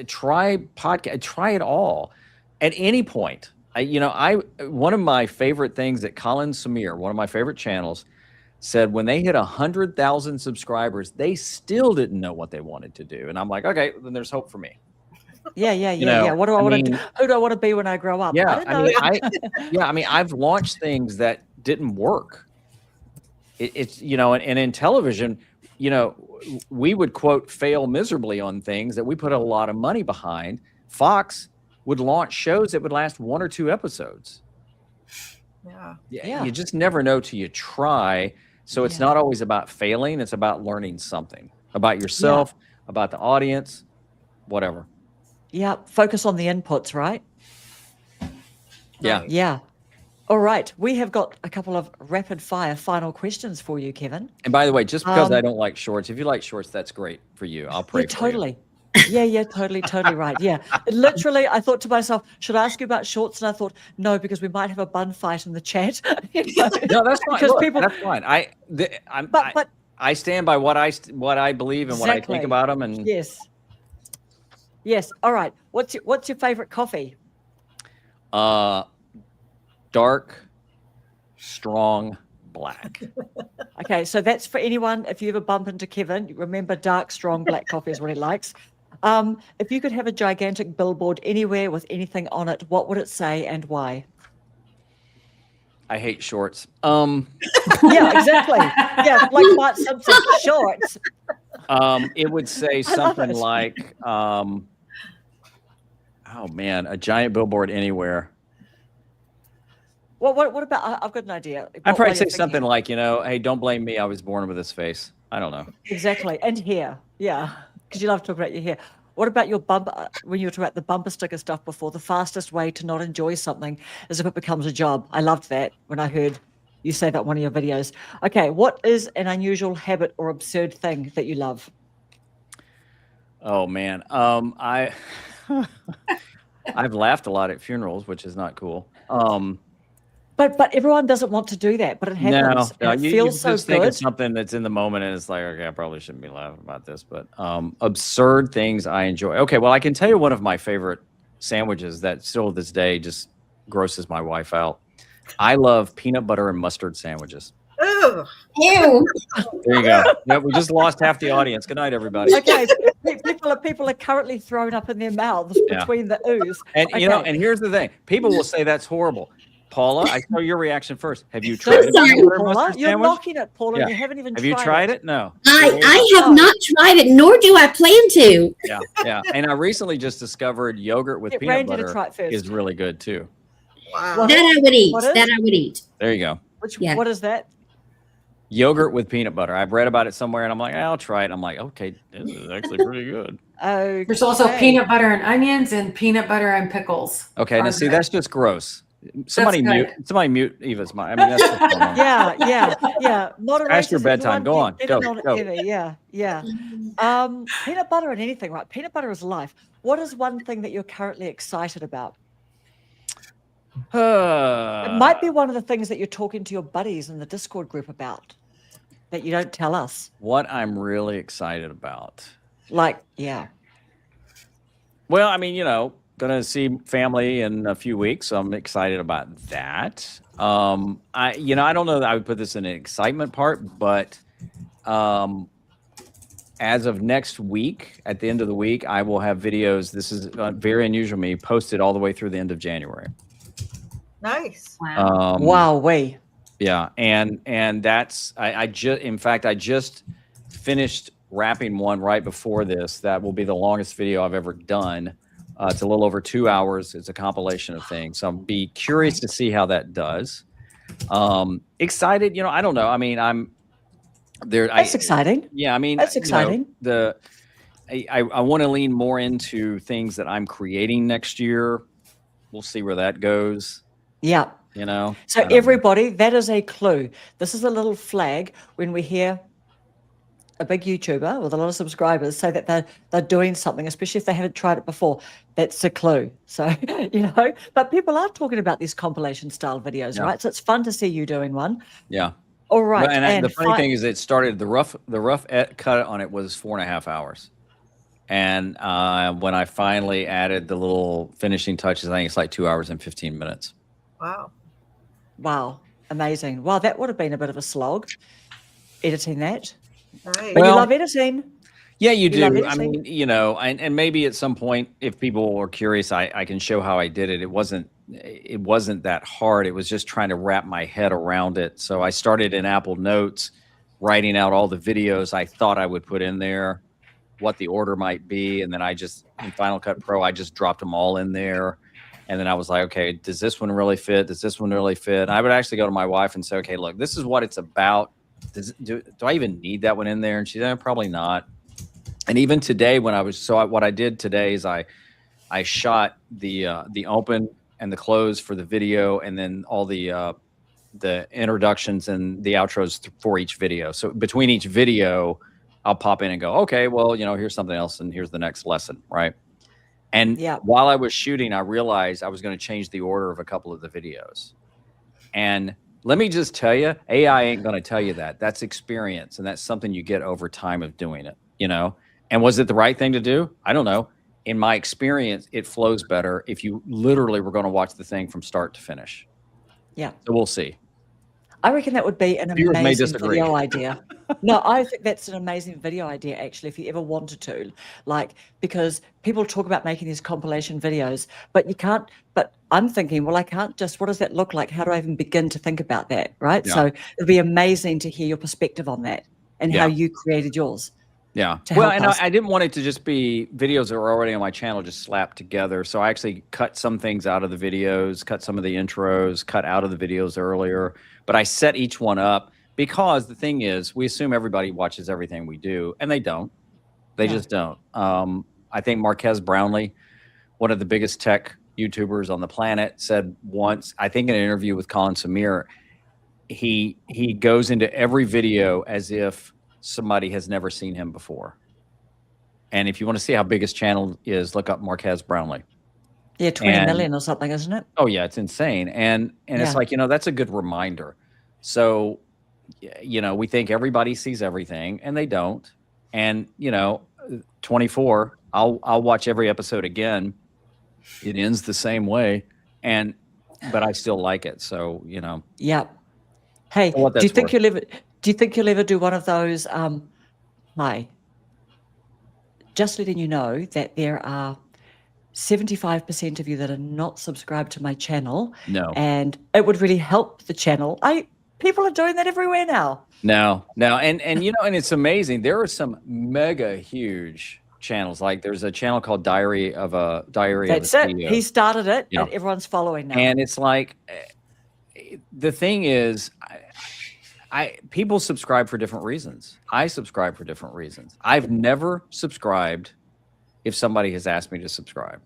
Try podcast. Try it all. At any point, one of my favorite things that Colin Samir, one of my favorite channels, said when they hit 100,000 subscribers, they still didn't know what they wanted to do. And I'm like, okay, then there's hope for me. Yeah. What do I want to do? Who do I want to be when I grow up? Yeah, I mean, I've launched things that didn't work. It's you know, and in television, you know, we would quote fail miserably on things that we put a lot of money behind. Fox would launch shows that would last 1 or 2 episodes. Yeah. You just never know till you try. So it's not always about failing. It's about learning something about yourself, about the audience, whatever. Yeah. Focus on the inputs, right? Yeah. Yeah. All right. We have got a couple of rapid fire final questions for you, Keven. And by the way, just because I don't like shorts, if you like shorts, that's great for you. I'll pray for totally. you. Yeah, totally right. Yeah. Literally, I thought to myself, should I ask you about shorts? And I thought, no, because we might have a bun fight in the chat. No, that's fine. Look, that's fine. I stand by what I believe and what I think about them. And yes. All right. What's your favorite coffee? Dark, strong, black. Okay, so that's for anyone. If you ever bump into Keven, remember dark, strong, black coffee is what he likes. If you could have a gigantic billboard anywhere with anything on it, what would it say and why? I hate shorts. Yeah, exactly. Yeah, like Bart Simpson, shorts. It would say something like, oh man, a giant billboard anywhere. Well, what about? I've got an idea. I'd probably say something like, hey, don't blame me. I was born with this face. I don't know. Exactly, and hair. Yeah, because you love to talk about your hair. What about your bumper? When you were talking about the bumper sticker stuff before, the fastest way to not enjoy something is if it becomes a job. I loved that when I heard you say that in one of your videos. Okay, what is an unusual habit or absurd thing that you love? Oh man, I've laughed a lot at funerals, which is not cool. But everyone doesn't want to do that, but it happens. No, it you feels so just think of good. something that's in the moment, and it's like, okay, I probably shouldn't be laughing about this, but absurd things I enjoy. Okay, well, I can tell you one of my favorite sandwiches that still to this day just grosses my wife out. I love peanut butter and mustard sandwiches. Ugh. Ew. There you go. Yeah, we just lost half the audience. Good night, everybody. Okay, people are currently throwing up in their mouths between the ooze. And okay. and here's the thing: people will say that's horrible. Paula, I saw your reaction first. Have you tried it? Paula, you're knocking it, Paula. Yeah. You haven't even Have you tried it? No. I have not tried it, nor do I plan to. Yeah. And I recently just discovered yogurt with peanut butter is really good too. Wow. That I would eat. There you go. What is that? Yogurt with peanut butter. I've read about it somewhere, and I'm like, I'll try it. I'm like, okay, this is actually pretty good. Okay. There's also peanut butter and onions and peanut butter and pickles. Okay, now see, that's just gross. Somebody mute Eva's mic. I mean, that's just yeah. Moderation. Past your bedtime. Go on. Go. Yeah. Peanut butter and anything, right? Peanut butter is life. What is one thing that you're currently excited about? It might be one of the things that you're talking to your buddies in the Discord group about that you don't tell us. What I'm really excited about. Like, yeah. Well, I mean, gonna see family in a few weeks, so I'm excited about that. I don't know that I would put this in an excitement part, but as of next week, at the end of the week, I will have videos. This is very unusual for me, posted all the way through the end of January. Nice. Wow. Yeah, and that's I just finished wrapping one right before this. That will be the longest video I've ever done. It's a little over 2 hours. It's a compilation of things. So I'll be curious to see how that does. Excited, I don't know. I mean, I'm there. That's exciting. Yeah, I mean, that's exciting. I want to lean more into things that I'm creating next year. We'll see where that goes. Yeah. So everybody, that is a clue. This is a little flag when we hear a big YouTuber with a lot of subscribers say that they're doing something, especially if they haven't tried it before. That's a clue. So, but people are talking about these compilation style videos, right? So it's fun to see you doing one. Yeah. All right. Well, and the funny thing is, it started the rough cut on it was 4.5 hours. And when I finally added the little finishing touches, I think it's like 2 hours and 15 minutes. Wow. Amazing. Wow, that would have been a bit of a slog, editing that. Right. But you love editing. Yeah, you do. I mean, and maybe at some point, if people are curious, I can show how I did it. It wasn't that hard. It was just trying to wrap my head around it. So I started in Apple Notes, writing out all the videos I thought I would put in there, what the order might be. And then in Final Cut Pro, I just dropped them all in there. And then I was like, okay, does this one really fit? Does this one really fit? And I would actually go to my wife and say, okay, look, this is what it's about. Do I even need that one in there? And she said, probably not. And even today, what I did today is I shot the open and the close for the video, and then all the introductions and the outros for each video. So between each video, I'll pop in and go, okay, well, here's something else, and here's the next lesson, right? And while I was shooting, I realized I was going to change the order of a couple of the videos. And let me just tell you, AI ain't going to tell you that. That's experience, and that's something you get over time of doing it, And was it the right thing to do? I don't know. In my experience, it flows better if you literally were going to watch the thing from start to finish. Yeah. So we'll see. I reckon that would be an amazing video idea. No, I think that's an amazing video idea, actually, if you ever wanted to. Because people talk about making these compilation videos, but you can't. But I'm thinking, well, I can't just, what does that look like? How do I even begin to think about that? Right. Yeah. So it'd be amazing to hear your perspective on that and how you created yours. Yeah. to Well, help and us. I didn't want it to just be videos that were already on my channel just slapped together. So I actually cut some things out of the videos, cut some of the intros, cut out of the videos earlier. But I set each one up because the thing is, we assume everybody watches everything we do, and they don't. They No. just don't. I think Marquez Brownlee, one of the biggest tech YouTubers on the planet, said once, I think in an interview with Colin Samir, he goes into every video as if somebody has never seen him before. And if you want to see how big his channel is, look up Marquez Brownlee. Yeah, 20 million or something, isn't it? Oh yeah, it's insane. And it's like, that's a good reminder. So, we think everybody sees everything, and they don't. And 24, I'll watch every episode again. It ends the same way, but I still like it. So, Yeah. Hey, do you think you'll ever do one of those? Hi. Just letting you know that there are 75% of you that are not subscribed to my channel. No. And it would really help the channel. People are doing that everywhere now. No. And and it's amazing. There are some mega huge channels. Like there's a channel called Diary of a CEO. He started it, Yeah. and everyone's following now. And it's like, the thing is, people subscribe for different reasons. I subscribe for different reasons. I've never subscribed if somebody has asked me to subscribe.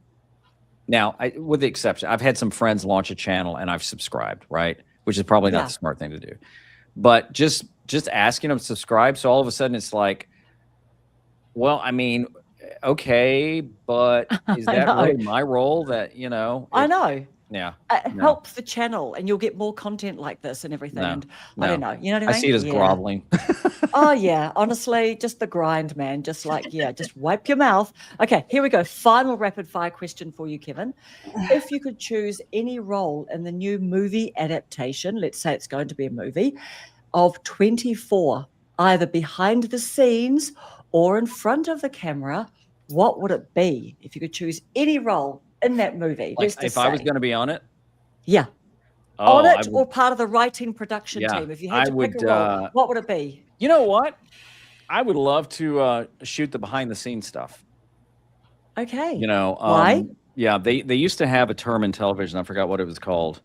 Now, with the exception, I've had some friends launch a channel and I've subscribed, right? Which is probably not the smart thing to do. But just asking them to subscribe, so all of a sudden it's like, well, I mean, okay, but is that really my role? That I know. Yeah. Help the channel, and you'll get more content like this and everything. No, and I don't know. You know what I mean? I see it as groveling. Oh yeah, honestly, just the grind, man. Just like, just wipe your mouth. Okay, here we go. Final rapid fire question for you, Keven. If you could choose any role in the new movie adaptation, let's say it's going to be a movie, of 24, either behind the scenes or in front of the camera, what would it be if you could choose any role in that movie? Like if I was going to be on it? Yeah. Oh, on it or part of the writing production team? If you had to pick a role, what would it be? You know what? I would love to shoot the behind the scenes stuff. Okay. Why? Yeah, they used to have a term in television. I forgot what it was called.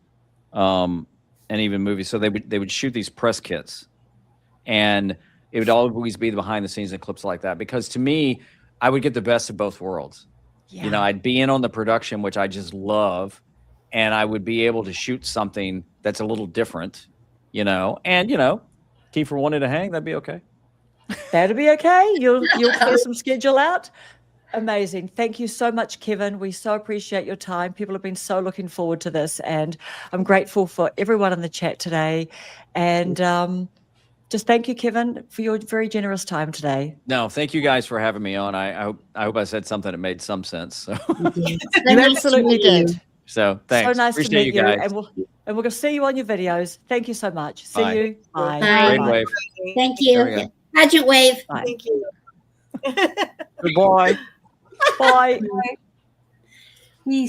And even movies. So they would shoot these press kits, and it would always be the behind the scenes and clips like that. Because to me, I would get the best of both worlds. Yeah. I'd be in on the production, which I just love, and I would be able to shoot something that's a little different, and Kiefer wanted to hang, that'd be okay. That'd be okay. You'll clear some schedule out. Amazing. Thank you so much, Keven. We so appreciate your time. People have been so looking forward to this, and I'm grateful for everyone in the chat today. And just thank you, Keven, for your very generous time today. No, thank you guys for having me on. I hope I said something that made some sense. So. You absolutely did. So thanks. So nice Appreciate to meet you, and we'll see you on your videos. Thank you so much. See you. Bye. Bye. Great wave. Thank you. Pageant wave. Bye. Thank you. Goodbye. Bye. Peace.